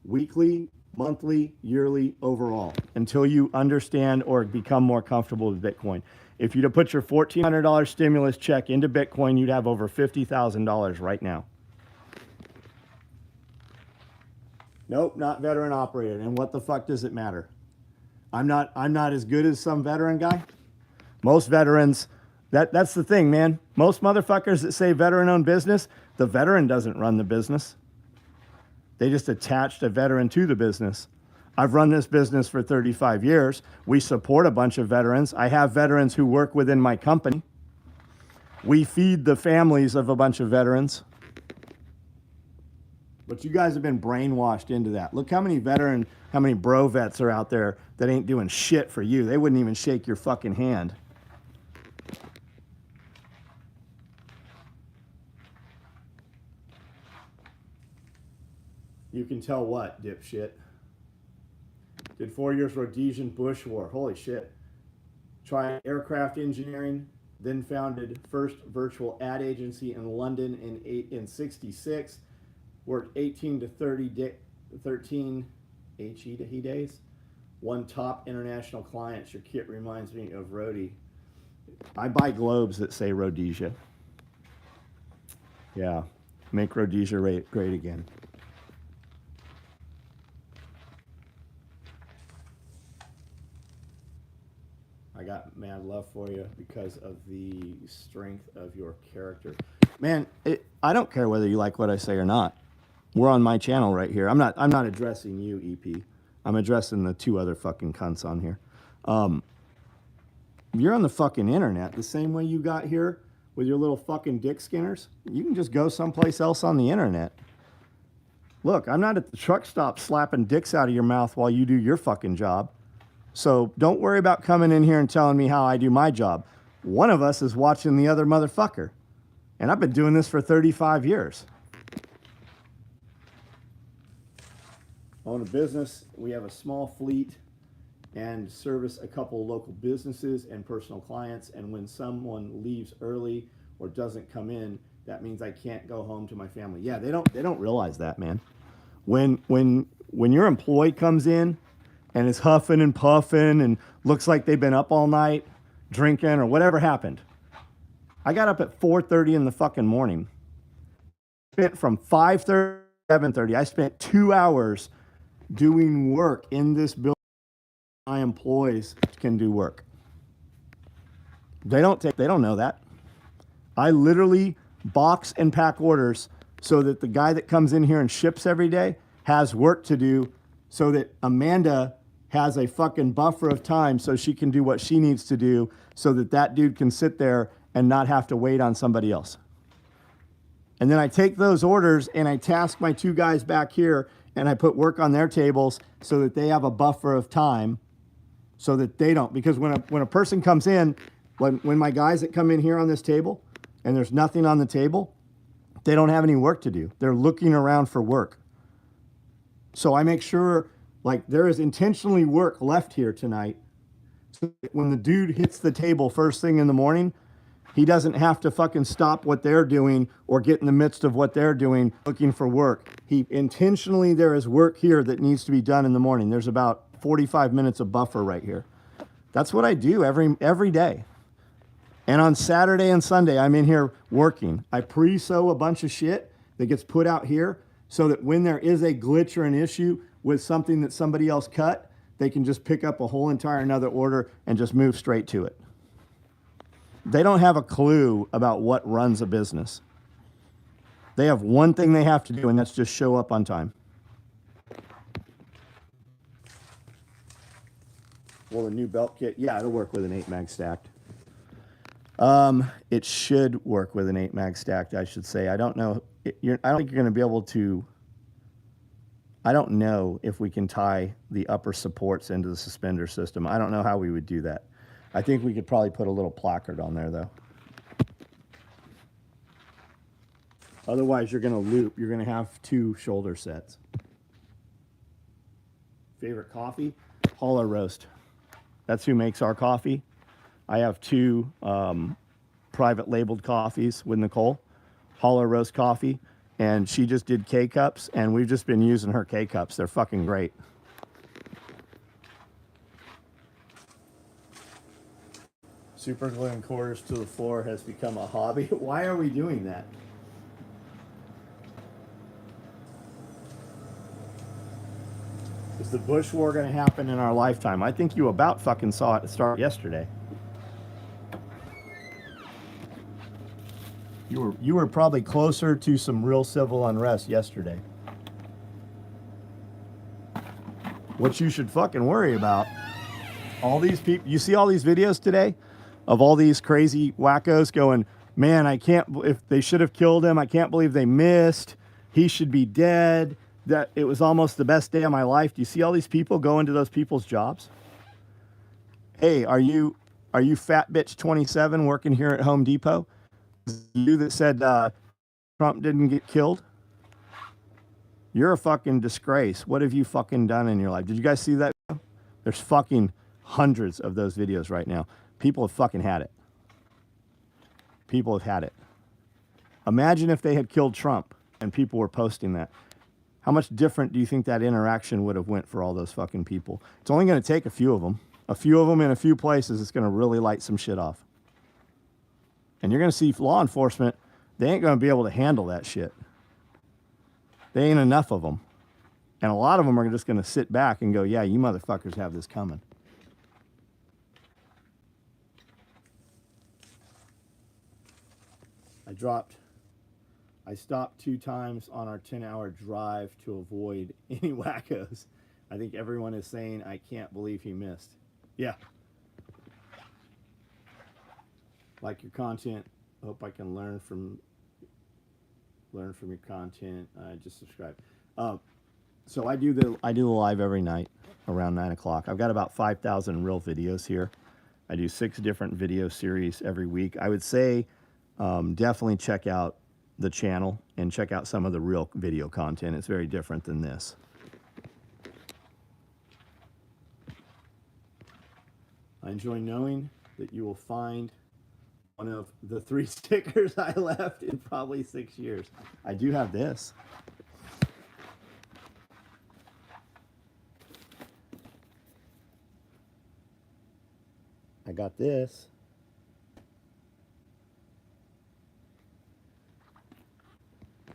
weekly, monthly, yearly, overall, until you understand or become more comfortable with Bitcoin. If you'd have put your $1,400 stimulus check into Bitcoin, you'd have over $50,000 right now. Nope, not veteran operated. And what the fuck does it matter? I'm not as good as some veteran guy. Most veterans, that's the thing, man. Most motherfuckers that say veteran-owned business, the veteran doesn't run the business. They just attached a veteran to the business. I've run this business for 35 years. We support a bunch of veterans. I have veterans who work within my company. We feed the families of a bunch of veterans. But you guys have been brainwashed into that. Look how many bro vets are out there that ain't doing shit for you. They wouldn't even shake your fucking hand. You can tell what, dipshit? Did 4 years Rhodesian Bush War. Holy shit. Tried aircraft engineering, then founded first virtual ad agency in London in 66. Worked 18 to 13 HE days. One top international client. Your kit reminds me of Rhodey. I buy globes that say Rhodesia. Yeah, make Rhodesia great again. I got mad love for you because of the strength of your character. Man, I don't care whether you like what I say or not. We're on my channel right here. I'm not addressing you, EP. I'm addressing the 2 other fucking cunts on here. You're on the fucking internet the same way you got here with your little fucking dick skinners. You can just go someplace else on the internet. Look, I'm not at the truck stop slapping dicks out of your mouth while you do your fucking job. So don't worry about coming in here and telling me how I do my job. One of us is watching the other motherfucker. And I've been doing this for 35 years. Own a business. We have a small fleet and service a couple local businesses and personal clients. And when someone leaves early or doesn't come in, that means I can't go home to my family. Yeah, they don't realize that, man. When your employee comes in and is huffing and puffing and looks like they've been up all night drinking or whatever happened. I got up at 4:30 in the fucking morning. Spent from 5:30 to 7:30. I spent 2 hours doing work in this building. My employees can do work. They don't know that. I literally box and pack orders so that the guy that comes in here and ships every day has work to do, so that Amanda has a fucking buffer of time so she can do what she needs to do, so that that dude can sit there and not have to wait on somebody else. And then I take those orders and I task my 2 guys back here and I put work on their tables so that they have a buffer of time, so that they don't, because when a person comes in, when my guys that come in here on this table and there's nothing on the table, they don't have any work to do. They're looking around for work. So I make sure, like, there is intentionally work left here tonight, so that when the dude hits the table first thing in the morning, he doesn't have to fucking stop what they're doing or get in the midst of what they're doing looking for work. There is work here that needs to be done in the morning. There's about 45 minutes of buffer right here. That's what I do every day. And on Saturday and Sunday, I'm in here working. I pre-sew a bunch of shit that gets put out here so that when there is a glitch or an issue with something that somebody else cut, they can just pick up a whole entire another order and just move straight to it. They don't have a clue about what runs a business. They have one thing they have to do, and that's just show up on time. Well, the new belt kit, yeah, it'll work with an 8-mag stacked. It should work with an 8-mag stacked, I should say. I don't know. I don't think you're going to be able to. I don't know if we can tie the upper supports into the suspender system. I don't know how we would do that. I think we could probably put a little placard on there, though. Otherwise, you're going to loop. You're going to have 2 shoulder sets. Favorite coffee? Hollow Roast. That's who makes our coffee. I have 2 private labeled coffees with Nicole, Hollow Roast coffee, and she just did K-Cups, and we've just been using her K-Cups. They're fucking great. Super gluing quarters to the floor has become a hobby. Why are we doing that? Is the Bush War going to happen in our lifetime? I think you about fucking saw it start yesterday. You were probably closer to some real civil unrest yesterday. What you should fucking worry about, all these people, you see all these videos today of all these crazy wackos going, man, if they should have killed him, I can't believe they missed. He should be dead. That it was almost the best day of my life. Do you see all these people go into those people's jobs? Hey, are you fat bitch 27 working here at Home Depot? You that said Trump didn't get killed? You're a fucking disgrace. What have you fucking done in your life? Did you guys see that? There's fucking hundreds of those videos right now. People have fucking had it. People have had it. Imagine if they had killed Trump and people were posting that. How much different do you think that interaction would have went for all those fucking people? It's only going to take a few of them. A few of them in a few places, it's going to really light some shit off. And you're going to see law enforcement, they ain't going to be able to handle that shit. They ain't enough of them. And a lot of them are just going to sit back and go, yeah, you motherfuckers have this coming. I stopped 2 times on our 10-hour drive to avoid any wackos. I think everyone is saying, I can't believe he missed. Yeah. Like your content. Hope I can learn from your content. Just subscribe. So I do the live every night around 9 o'clock. I've got about 5,000 real videos here. I do 6 different video series every week. I would say definitely check out the channel and check out some of the real video content. It's very different than this. I enjoy knowing that you will find one of the 3 stickers I left in probably 6 years. I do have this. I got this.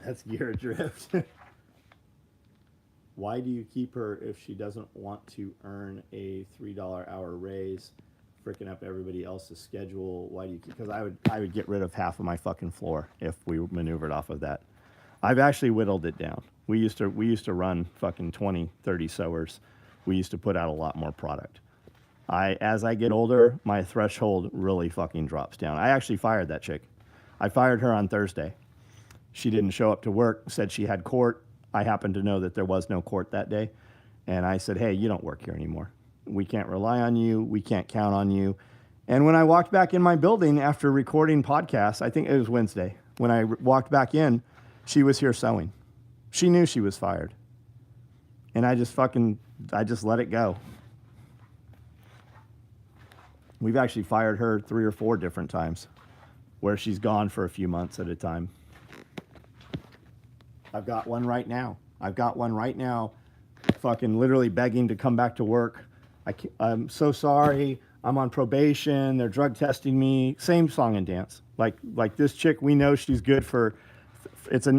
That's gear adrift. Why do you keep her if she doesn't want to earn a $3 hour raise freaking up everybody else's schedule. Why do you? Because I would get rid of half of my fucking floor if we maneuvered off of that. I've actually whittled it down. We used to run fucking 20, 30 sewers. We used to put out a lot more product. As I get older, my threshold really fucking drops down. I actually fired that chick. I fired her on Thursday. She didn't show up to work, said she had court. I happened to know that there was no court that day. And I said, hey, you don't work here anymore. We can't rely on you. We can't count on you. And when I walked back in my building after recording podcasts, I think it was Wednesday, when I walked back in, she was here sewing. She knew she was fired. And I just let it go. We've actually fired her 3 or 4 different times where she's gone for a few months at a time. I've got one right now. Fucking literally begging to come back to work. I'm so sorry. I'm on probation. They're drug testing me. Same song and dance. Like this chick, we know she's good for,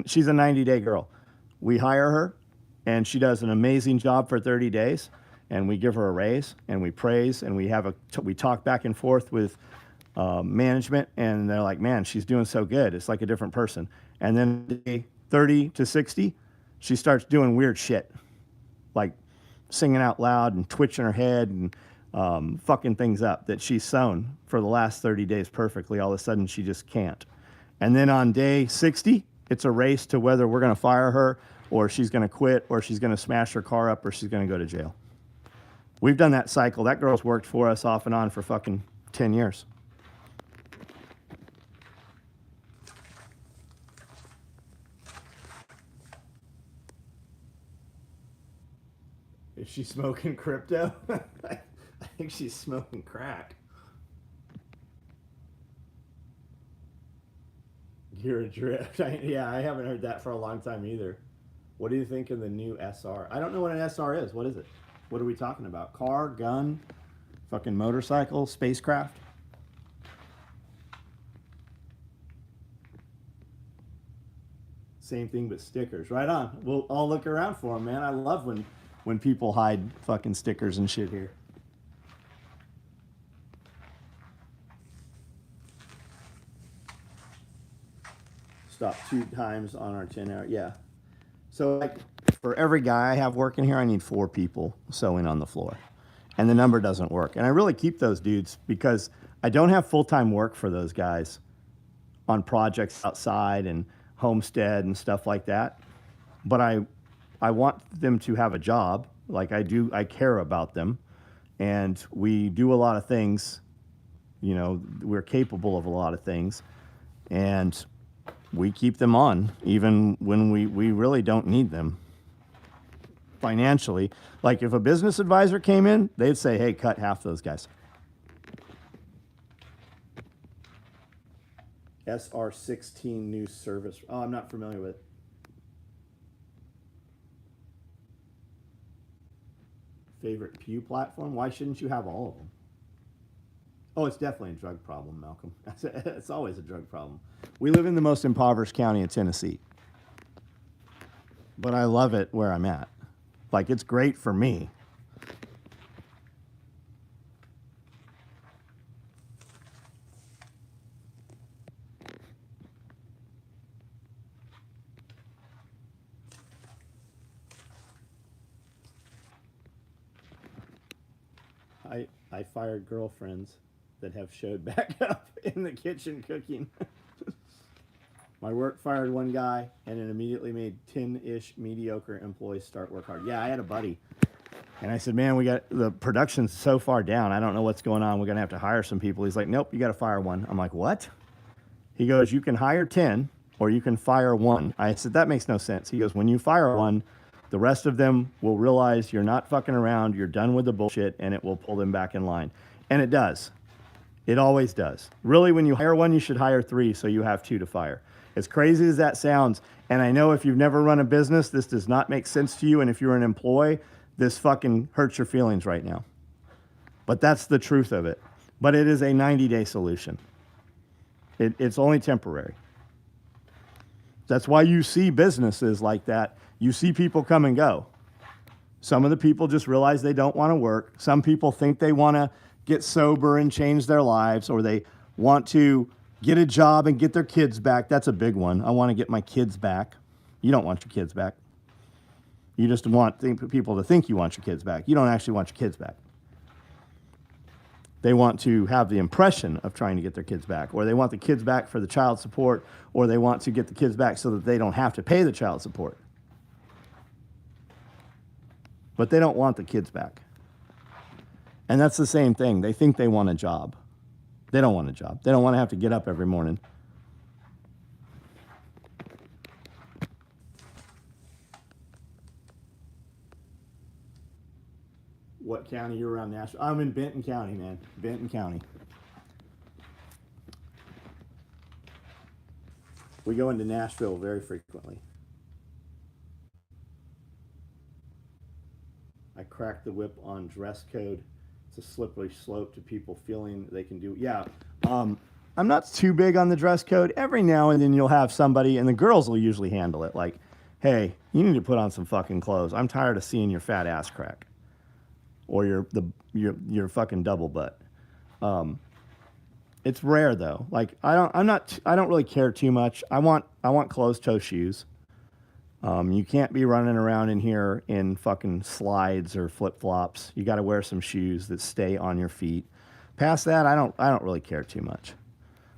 she's a 90-day girl. We hire her and she does an amazing job for 30 days and we give her a raise and we praise and we talk back and forth with management and they're like, man, she's doing so good. It's like a different person. And then day 30 to 60, she starts doing weird shit. Like singing out loud and twitching her head and fucking things up that she's sewn for the last 30 days perfectly. All of a sudden, she just can't. And then on day 60, it's a race to whether we're going to fire her or she's going to quit or she's going to smash her car up or she's going to go to jail. We've done that cycle. That girl's worked for us off and on for fucking 10 years. Is she smoking crypto? I think she's smoking crack. You're adrift. Yeah, I haven't heard that for a long time either. What do you think of the new SR? I don't know what an SR is. What is it? What are we talking about? Car, gun, fucking motorcycle, spacecraft? Same thing but stickers. Right on. We'll all look around for them, man. I love when people hide fucking stickers and shit here. Stop 2 times on our 10-hour. Yeah. So like for every guy I have working here, I need 4 people sewing on the floor. And the number doesn't work. And I really keep those dudes because I don't have full-time work for those guys on projects outside and homestead and stuff like that. But I want them to have a job. Like I care about them. And we do a lot of things. You know, we're capable of a lot of things. And we keep them on even when we really don't need them financially. Like if a business advisor came in, they'd say, hey, cut half those guys. SR16 new service. Oh, I'm not familiar with it. Favorite Pew platform? Why shouldn't you have all of them? Oh, it's definitely a drug problem, Malcolm. It's always a drug problem. We live in the most impoverished county in Tennessee. But I love it where I'm at. Like, it's great for me. I fired girlfriends that have showed back up in the kitchen cooking. My work fired one guy and it immediately made 10-ish mediocre employees start work hard. Yeah, I had a buddy. And I said, man, we got the production's so far down. I don't know what's going on. We're going to have to hire some people. He's like, nope, you got to fire one. I'm like, what? He goes, you can hire 10 or you can fire one. I said, that makes no sense. He goes, when you fire one, the rest of them will realize you're not fucking around, you're done with the bullshit, and it will pull them back in line. And it does. It always does. Really, when you hire one, you should hire 3 so you have 2 to fire. As crazy as that sounds, and I know if you've never run a business, this does not make sense to you, and if you're an employee, this fucking hurts your feelings right now. But that's the truth of it. But it is a 90-day solution. It's only temporary. That's why you see businesses like that. You see people come and go. Some of the people just realize they don't want to work. Some people think they want to get sober and change their lives, or they want to get a job and get their kids back. That's a big one. I want to get my kids back. You don't want your kids back. You just want people to think you want your kids back. You don't actually want your kids back. They want to have the impression of trying to get their kids back, or they want the kids back for the child support, or they want to get the kids back so that they don't have to pay the child support. But they don't want the kids back. And that's the same thing. They think they want a job. They don't want a job. They don't want to have to get up every morning. What county you're around Nashville? I'm in Benton County, man. Benton County. We go into Nashville very frequently. I crack the whip on dress code. It's a slippery slope to people feeling they can do. Yeah. I'm not too big on the dress code. Every now and then you'll have somebody, and the girls will usually handle it. Like, hey, you need to put on some fucking clothes. I'm tired of seeing your fat ass crack. Or your fucking double butt. It's rare though. Like I don't really care too much. I want closed toe shoes. You can't be running around in here in fucking slides or flip flops. You got to wear some shoes that stay on your feet. Past that, I don't really care too much.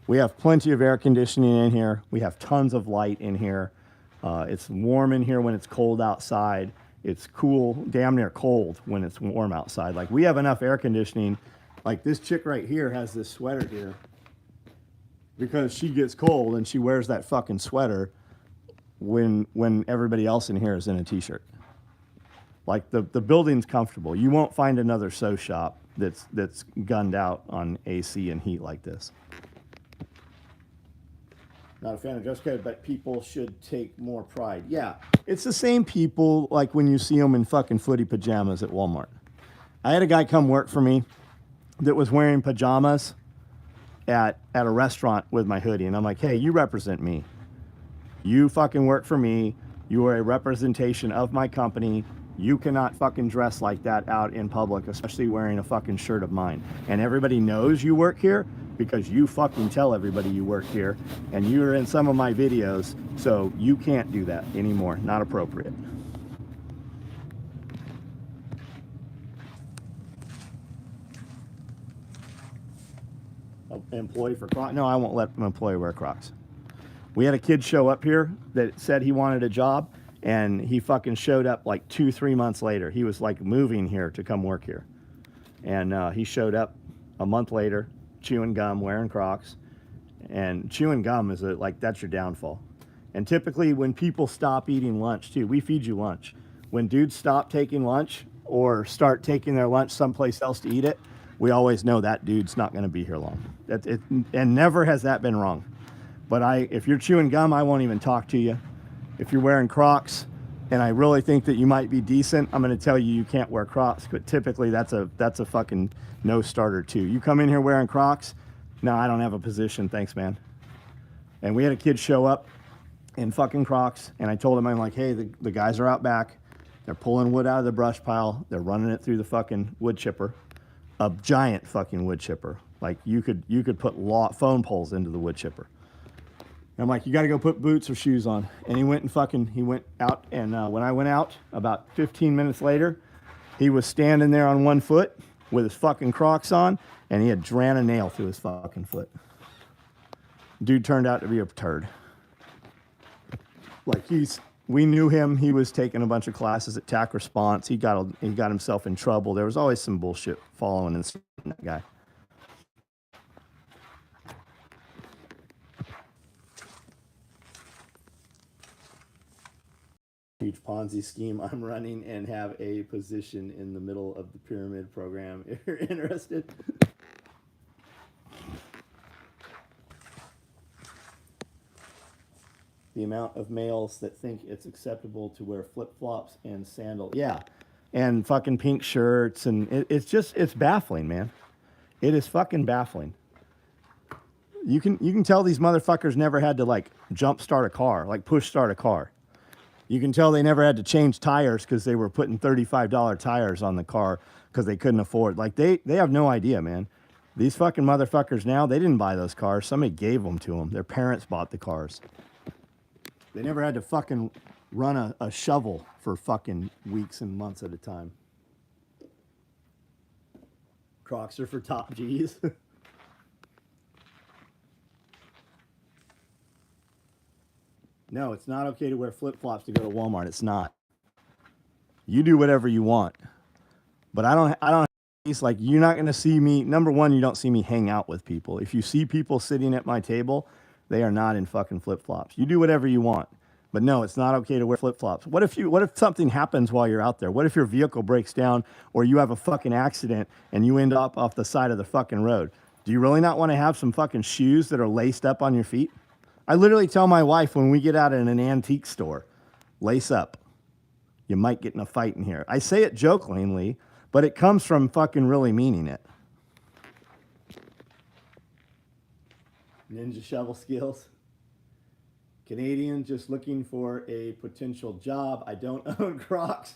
We have plenty of air conditioning in here. We have tons of light in here. It's warm in here when it's cold outside. It's cool, damn near cold when it's warm outside. Like we have enough air conditioning. Like this chick right here has this sweater here because she gets cold and she wears that fucking sweater when everybody else in here is in a t-shirt. Like the building's comfortable. You won't find another sew shop that's gunned out on AC and heat like this. Not a fan of dress code, but people should take more pride. Yeah, it's the same people like when you see them in fucking footy pajamas at Walmart. I had a guy come work for me that was wearing pajamas at a restaurant with my hoodie. And I'm like, hey, you represent me. You fucking work for me. You are a representation of my company. You cannot fucking dress like that out in public, especially wearing a fucking shirt of mine. And everybody knows you work here because you fucking tell everybody you work here. And you're in some of my videos, so you can't do that anymore. Not appropriate. Employee for Crocs? No, I won't let an employee wear Crocs. We had a kid show up here that said he wanted a job, and he fucking showed up like 2-3 months later. He was like moving here to come work here. And he showed up a month later, chewing gum, wearing Crocs. And chewing gum is like, that's your downfall. And typically when people stop eating lunch too, we feed you lunch. When dudes stop taking lunch or start taking their lunch someplace else to eat it, we always know that dude's not going to be here long. And never has that been wrong. But if you're chewing gum, I won't even talk to you. If you're wearing Crocs, and I really think that you might be decent, I'm going to tell you you can't wear Crocs. But typically, that's a fucking no starter too. You come in here wearing Crocs, no, I don't have a position, thanks, man. And we had a kid show up in fucking Crocs, and I told him, I'm like, hey, the guys are out back. They're pulling wood out of the brush pile. They're running it through the fucking wood chipper, a giant fucking wood chipper. Like you could put phone poles into the wood chipper. And I'm like, you got to go put boots or shoes on. And he went out, and when I went out, about 15 minutes later, he was standing there on one foot with his fucking Crocs on, and he had dran a nail through his fucking foot. Dude turned out to be a turd. Like we knew him. He was taking a bunch of classes at TAC Response. He got himself in trouble. There was always some bullshit following that guy. Huge Ponzi scheme I'm running and have a position in the middle of the pyramid program if you're interested. The amount of males that think it's acceptable to wear flip-flops and sandals. Yeah, and fucking pink shirts, and it's baffling, man. It is fucking baffling. You can tell these motherfuckers never had to like jump start a car, like push start a car. You can tell they never had to change tires because they were putting $35 tires on the car because they couldn't afford. Like they have no idea, man. These fucking motherfuckers now, they didn't buy those cars. Somebody gave them to them. Their parents bought the cars. They never had to fucking run a shovel for fucking weeks and months at a time. Crocs are for top G's. No, it's not okay to wear flip-flops to go to Walmart. It's not. You do whatever you want. But I don't, it's like, you're not going to see me. Number one, you don't see me hang out with people. If you see people sitting at my table, they are not in fucking flip-flops. You do whatever you want. But no, it's not okay to wear flip-flops. What if something happens while you're out there? What if your vehicle breaks down or you have a fucking accident and you end up off the side of the fucking road? Do you really not want to have some fucking shoes that are laced up on your feet? I literally tell my wife when we get out in an antique store, lace up. You might get in a fight in here. I say it jokingly, but it comes from fucking really meaning it. Ninja shovel skills. Canadian just looking for a potential job. I don't own Crocs.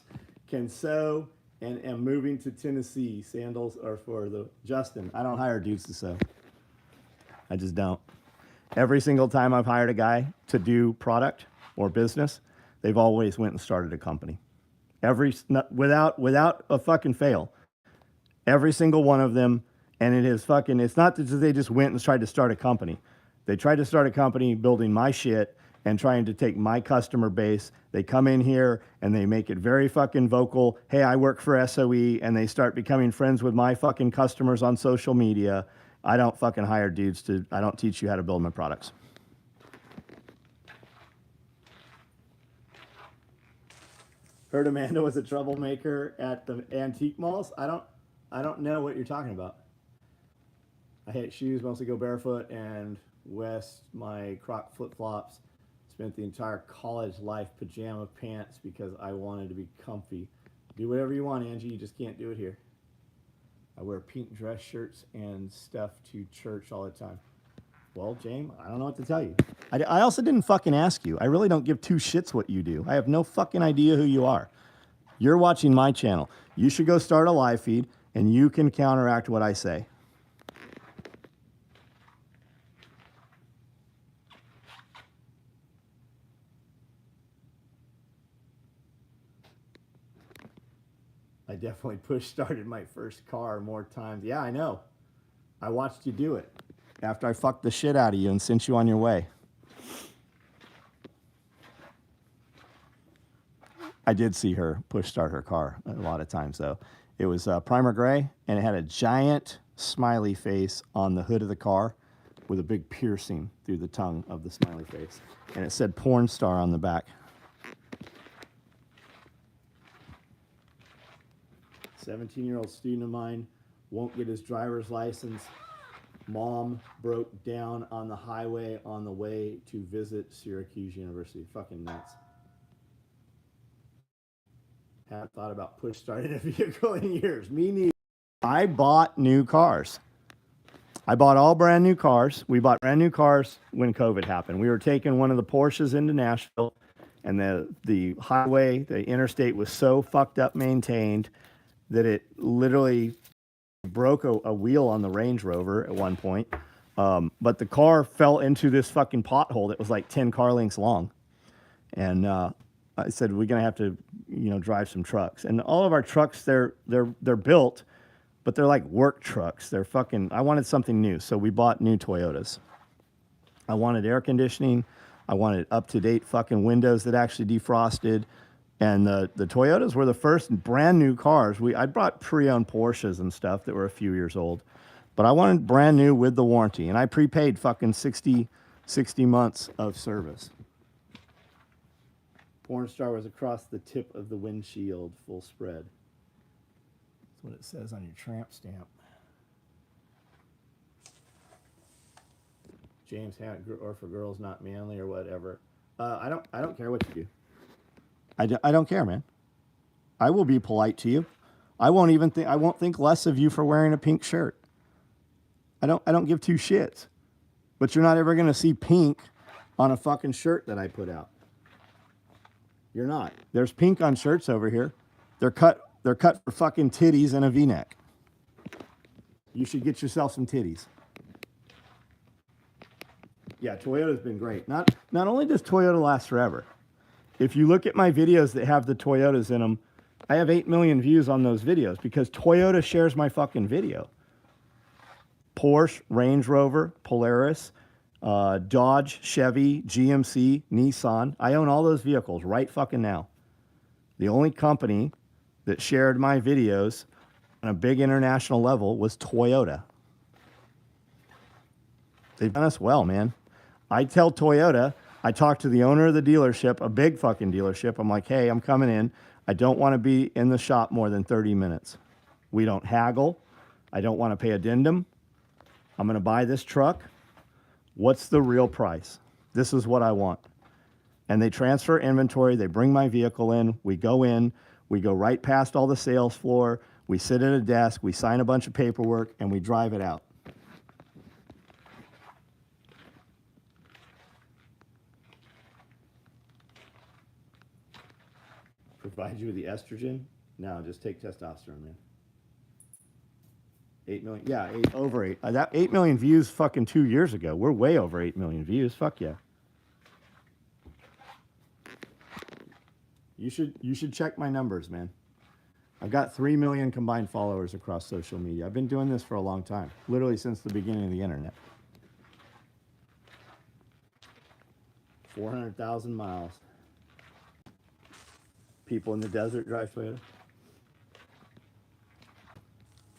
Can sew and am moving to Tennessee. Sandals are for the Justin. I don't hire dudes to sew. I just don't. Every single time I've hired a guy to do product or business, they've always went and started a company. Without a fucking fail. Every single one of them, and it's not that they just went and tried to start a company. They tried to start a company building my shit and trying to take my customer base. They come in here and they make it very fucking vocal. Hey, I work for SOE, and they start becoming friends with my fucking customers on social media. I don't fucking hire dudes I don't teach you how to build my products. Heard Amanda was a troublemaker at the antique malls. I don't know what you're talking about. I hate shoes, mostly go barefoot, and West, my Croc flip-flops. Spent the entire college life pajama pants because I wanted to be comfy. Do whatever you want, Angie, you just can't do it here. I wear pink dress shirts and stuff to church all the time. Well, James, I don't know what to tell you. I also didn't fucking ask you. I really don't give two shits what you do. I have no fucking idea who you are. You're watching my channel. You should go start a live feed, and you can counteract what I say. I definitely push-started my first car more times. Yeah, I know. I watched you do it after I fucked the shit out of you and sent you on your way. I did see her push-start her car a lot of times, though. It was primer gray, and it had a giant smiley face on the hood of the car with a big piercing through the tongue of the smiley face. And it said porn star on the back. 17-year-old student of mine won't get his driver's license. Mom broke down on the highway on the way to visit Syracuse University. Fucking nuts. Haven't thought about push starting a vehicle in years. Me neither. I bought new cars. I bought all brand new cars. We bought brand new cars when COVID happened. We were taking one of the Porsches into Nashville, and the highway, the interstate was so fucked up maintained that it literally broke a wheel on the Range Rover at one point. But the car fell into this fucking pothole that was like 10 car lengths long. And I said, we're gonna have to, drive some trucks. And all of our trucks, they're built, but they're like work trucks. I wanted something new, so we bought new Toyotas. I wanted air conditioning. I wanted up-to-date fucking windows that actually defrosted. And the Toyotas were the first brand new cars. I brought pre-owned Porsches and stuff that were a few years old. But I wanted brand new with the warranty. And I prepaid fucking 60 months of service. Porn star was across the tip of the windshield, full spread. That's what it says on your tramp stamp. James, or for girls not manly or whatever. I don't care what you do. I don't care, man. I will be polite to you. I won't think less of you for wearing a pink shirt. I don't give two shits. But you're not ever gonna see pink on a fucking shirt that I put out. You're not. There's pink on shirts over here. They're cut for fucking titties and a V-neck. You should get yourself some titties. Yeah, Toyota's been great. Not only does Toyota last forever, if you look at my videos that have the Toyotas in them, I have 8 million views on those videos because Toyota shares my fucking video. Porsche, Range Rover, Polaris, Dodge, Chevy, GMC, Nissan. I own all those vehicles right fucking now. The only company that shared my videos on a big international level was Toyota. They've done us well, man. I tell Toyota, I talk to the owner of the dealership, a big fucking dealership. I'm like, hey, I'm coming in. I don't want to be in the shop more than 30 minutes. We don't haggle. I don't want to pay addendum. I'm going to buy this truck. What's the real price? This is what I want. And they transfer inventory. They bring my vehicle in. We go right past all the sales floor. We sit at a desk. We sign a bunch of paperwork and we drive it out. Provide you with the estrogen? No, just take testosterone, man. 8 million. Yeah, over 8. That 8 million views fucking 2 years ago. We're way over 8 million views. Fuck yeah. You should check my numbers, man. I've got 3 million combined followers across social media. I've been doing this for a long time, literally since the beginning of the internet. 400,000 miles. People in the desert drive Toyota.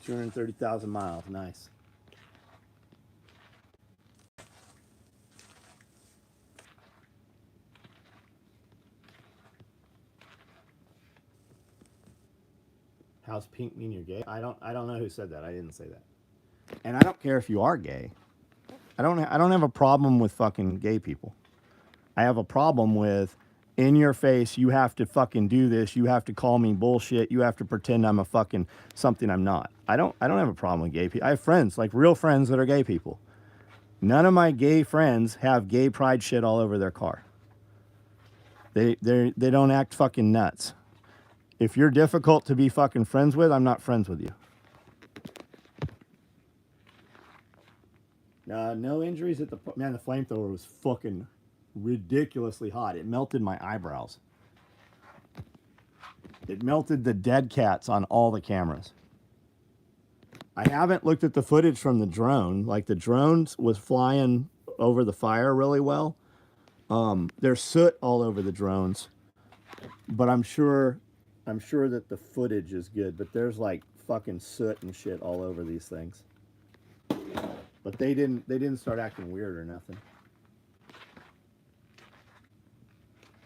230,000 miles. Nice. How's pink mean you're gay? I don't know who said that. I didn't say that. And I don't care if you are gay. I don't have a problem with fucking gay people. I have a problem with in your face, you have to fucking do this. You have to call me bullshit. You have to pretend I'm a fucking something I'm not. I don't have a problem with gay people. I have friends, like real friends that are gay people. None of my gay friends have gay pride shit all over their car. They don't act fucking nuts. If you're difficult to be fucking friends with, I'm not friends with you. No injuries at the... Man, the flamethrower was fucking ridiculously hot. It melted my eyebrows. It melted the dead cats on all the cameras. I haven't looked at the footage from the drone. Like, the drone was flying over the fire really well. There's soot all over the drones. But I'm sure that the footage is good. But there's, like, fucking soot and shit all over these things. But they didn't start acting weird or nothing.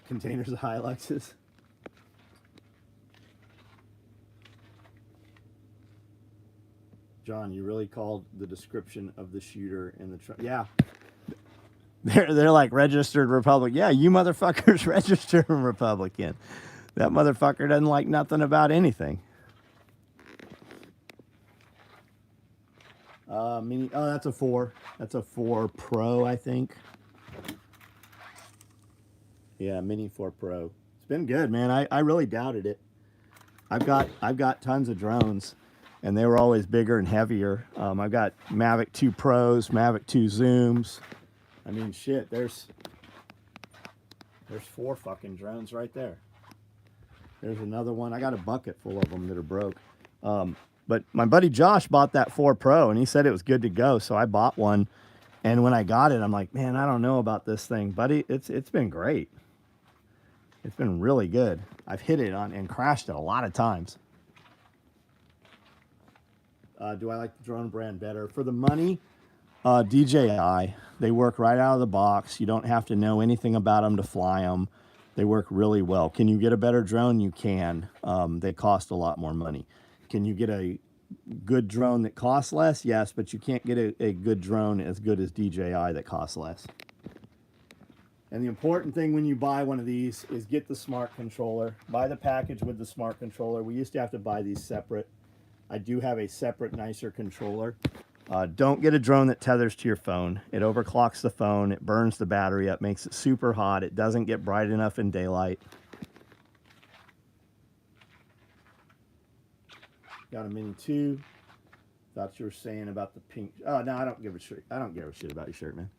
Containers of Hiluxes. John, you really called the description of the shooter in the truck. Yeah. They're like registered Republican. Yeah, you motherfuckers registered Republican. That motherfucker doesn't like nothing about anything. Mini. Oh, that's a 4. That's a 4 Pro, I think. Yeah, Mini 4 Pro. It's been good, man. I really doubted it. I've got tons of drones, and they were always bigger and heavier. I've got Mavic 2 Pros, Mavic 2 Zooms. I mean, shit. There's 4 fucking drones right there. There's another one. I got a bucket full of them that are broke. But my buddy Josh bought that 4 Pro, and he said it was good to go, so I bought one. And when I got it, I'm like, man, I don't know about this thing, buddy. It's been great. It's been really good. I've hit it on and crashed it a lot of times. Do I like the drone brand better? For the money, DJI. They work right out of the box. You don't have to know anything about them to fly them. They work really well. Can you get a better drone? You can. They cost a lot more money. Can you get a good drone that costs less? Yes, but you can't get a good drone as good as DJI that costs less. And the important thing when you buy one of these is get the smart controller. Buy the package with the smart controller. We used to have to buy these separate. I do have a separate, nicer controller. Don't get a drone that tethers to your phone. It overclocks the phone. It burns the battery up, makes it super hot. It doesn't get bright enough in daylight. Got a mini 2. Thought you were saying about the pink. Oh, no, I don't give a shit. I don't give a shit about your shirt, man.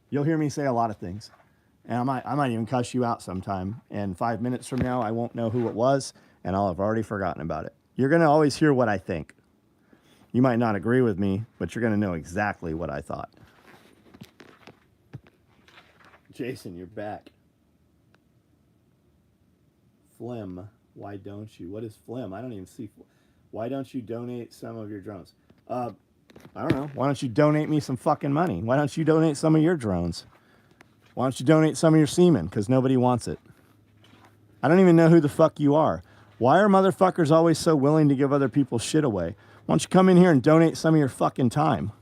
You'll hear me say a lot of things. And I might even cuss you out sometime. And 5 minutes from now, I won't know who it was, and I'll have already forgotten about it. You're going to always hear what I think. You might not agree with me, but you're going to know exactly what I thought. Jason, you're back. Phlegm. Why don't you? What is phlegm? I don't even see. Why don't you donate some of your drones? I don't know. Why don't you donate me some fucking money? Why don't you donate some of your drones? Why don't you donate some of your semen? Because nobody wants it. I don't even know who the fuck you are. Why are motherfuckers always so willing to give other people's shit away? Why don't you come in here and donate some of your fucking time?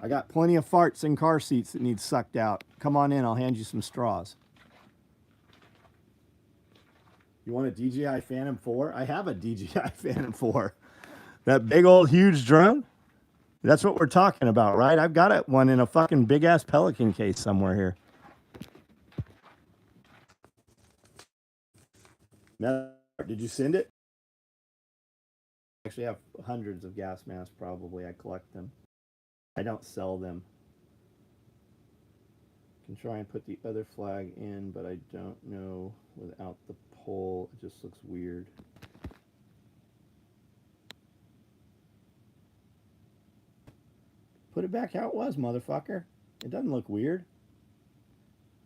I got plenty of farts in car seats that need sucked out. Come on in, I'll hand you some straws. You want a DJI Phantom 4? I have a DJI Phantom 4. That big old huge drone? That's what we're talking about, right? I've got one in a fucking big ass Pelican case somewhere here. Now, did you send it? I actually have hundreds of gas masks probably. I collect them. I don't sell them. Can try and put the other flag in, but I don't know without the pole. It just looks weird. Put it back how it was, motherfucker. It doesn't look weird.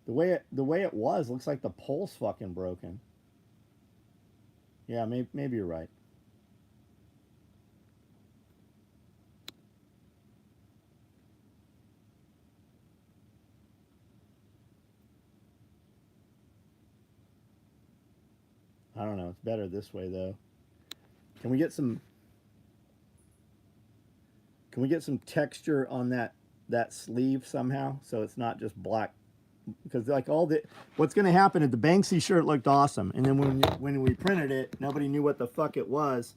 The way it was looks like the pole's fucking broken. Yeah, maybe you're right. I don't know. It's better this way though. Can we get some texture on that sleeve somehow so it's not just black? Because like what's going to happen is the Banksy shirt looked awesome, and then when we printed it, nobody knew what the fuck it was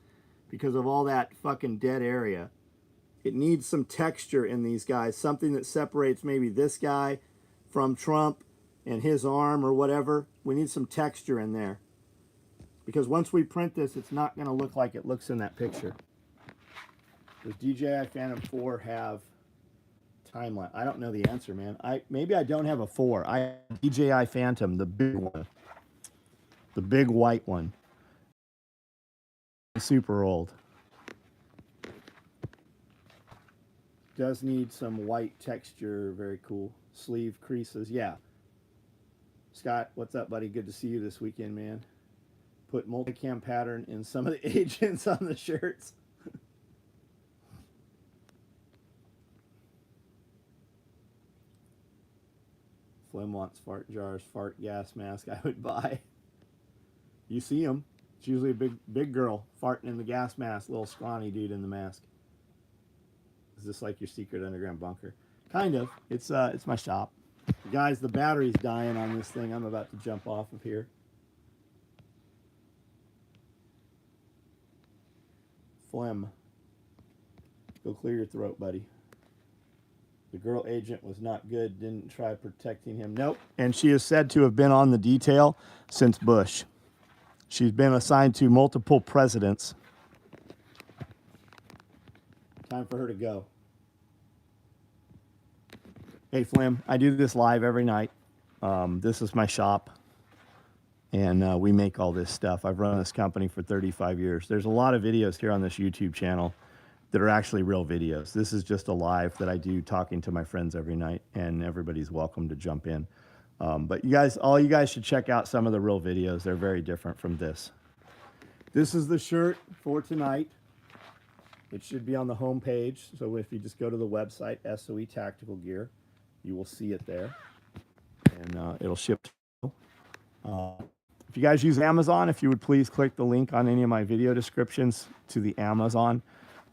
because of all that fucking dead area. It needs some texture in these guys, something that separates maybe this guy from Trump and his arm or whatever. We need some texture in there. Because once we print this, it's not going to look like it looks in that picture. Does DJI Phantom 4 have timeline? I don't know the answer, man. Maybe I don't have a 4. I have DJI Phantom, the big one. The big white one. Super old. Does need some white texture. Very cool. Sleeve creases. Yeah. Scott, what's up, buddy? Good to see you this weekend, man. Put multicam pattern in some of the agents on the shirts. Flem wants fart jars, fart gas mask. I would buy. You see them. It's usually a big girl farting in the gas mask, little scrawny dude in the mask. Is this like your secret underground bunker? Kind of. It's my shop. Guys, the battery's dying on this thing. I'm about to jump off of here. Phlegm. Go clear your throat, buddy. The girl agent was not good. Didn't try protecting him. Nope. And she is said to have been on the detail since Bush. She's been assigned to multiple presidents. Time for her to go. Hey, Phlegm, I do this live every night. This is my shop. And we make all this stuff. I've run this company for 35 years. There's a lot of videos here on this YouTube channel that are actually real videos. This is just a live that I do talking to my friends every night, and everybody's welcome to jump in. But all you guys should check out some of the real videos. They're very different from this. This is the shirt for tonight. It should be on the home page. So if you just go to the website, SOE Tactical Gear, you will see it there. And it'll ship to you. If you guys use Amazon, if you would please click the link on any of my video descriptions to the Amazon.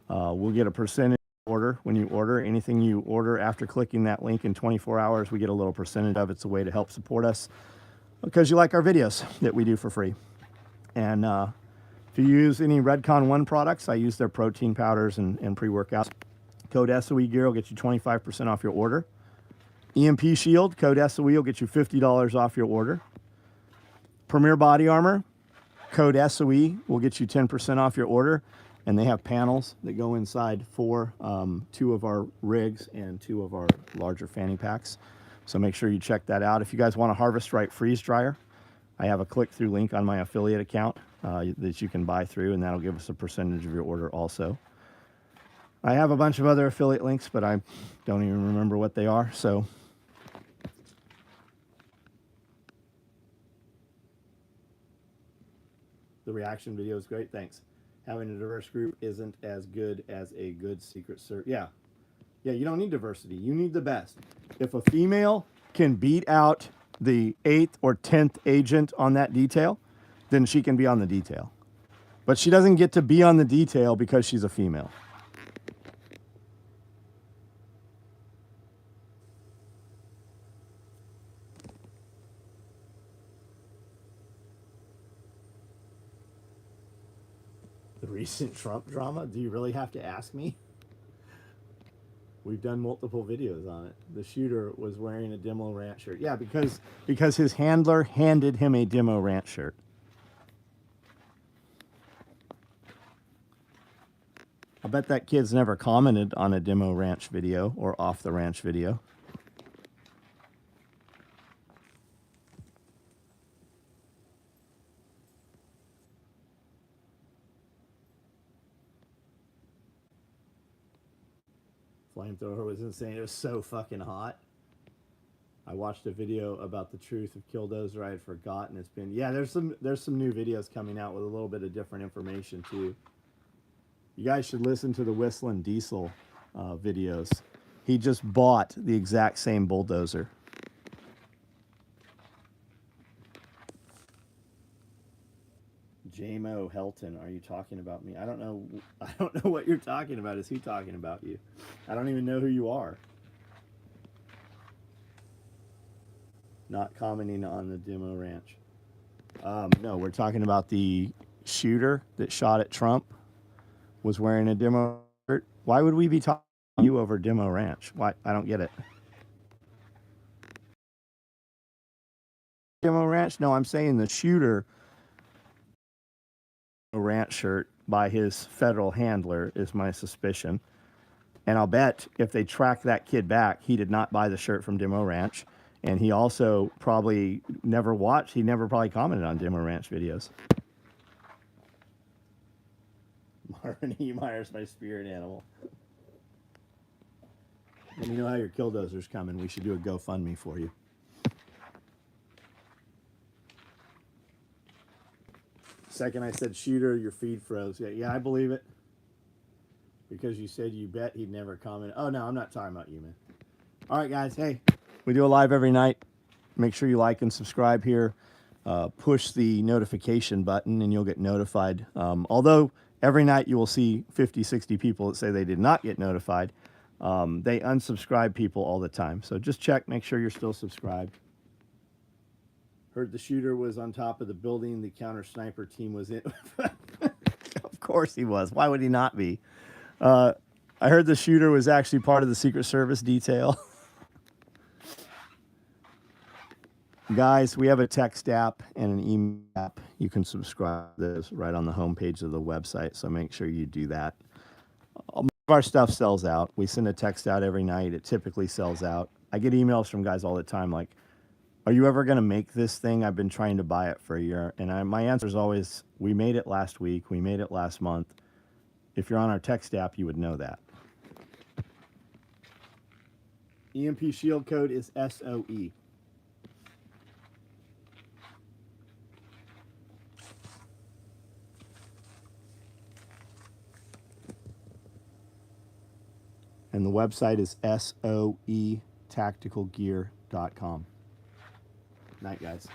We'll get a percentage order when you order. Anything you order after clicking that link in 24 hours, we get a little percentage of it. It's a way to help support us because you like our videos that we do for free. And if you use any Redcon 1 products, I use their protein powders and pre-workouts. Code SOE Gear will get you 25% off your order. EMP Shield, code SOE will get you $50 off your order. Premier Body Armor, code SOE will get you 10% off your order. And they have panels that go inside for 2 of our rigs and 2 of our larger fanny packs. So make sure you check that out. If you guys want a Harvest Right freeze dryer, I have a click-through link on my affiliate account that you can buy through, and that'll give us a percentage of your order also. I have a bunch of other affiliate links, but I don't even remember what they are. So the reaction video is great. Thanks. Having a diverse group isn't as good as a good Secret Service. Yeah, you don't need diversity. You need the best. If a female can beat out the 8th or 10th agent on that detail, then she can be on the detail. But she doesn't get to be on the detail because she's a female. The recent Trump drama? Do you really have to ask me? We've done multiple videos on it. The shooter was wearing a Demo Ranch shirt. Yeah, because his handler handed him a Demo Ranch shirt. I bet that kid's never commented on a Demo Ranch video or off the ranch video. Flamethrower was insane. It was so fucking hot. I watched a video about the truth of Killdozer. I had forgotten. It's been, yeah, there's some new videos coming out with a little bit of different information too. You guys should listen to the Whistling Diesel videos. He just bought the exact same bulldozer. JMO Helton, are you talking about me? I don't know what you're talking about. Is he talking about you? I don't even know who you are. Not commenting on the Demo Ranch. No, we're talking about the shooter that shot at Trump was wearing a Demo shirt. Why would we be talking to you over Demo Ranch? Why? I don't get it. Demo Ranch? No, I'm saying the shooter ranch shirt by his federal handler is my suspicion. And I'll bet if they track that kid back, he did not buy the shirt from Demo Ranch. And he also probably never watched, he never probably commented on Demo Ranch videos. Marvin E. Myers, my spirit animal. Let me know how your Killdozer's coming. We should do a GoFundMe for you. Second I said shooter, your feed froze. Yeah, I believe it. Because you said you bet he'd never comment. Oh, no, I'm not talking about you, man. All right, guys. Hey, we do a live every night. Make sure you like and subscribe here. Push the notification button and you'll get notified. Although every night you will see 50, 60 people that say they did not get notified. They unsubscribe people all the time. So just check, make sure you're still subscribed. Heard the shooter was on top of the building. The counter sniper team was in. Of course he was. Why would he not be? I heard the shooter was actually part of the Secret Service detail. Guys, we have a text app and an email app. You can subscribe to this right on the homepage of the website, so make sure you do that. Most of our stuff sells out. We send a text out every night. It typically sells out. I get emails from guys all the time like, are you ever going to make this thing? I've been trying to buy it for a year. And my answer is always, we made it last week. We made it last month. If you're on our text app, you would know that. EMP shield code is SOE. And the website is soetacticalgear.com. Night, guys.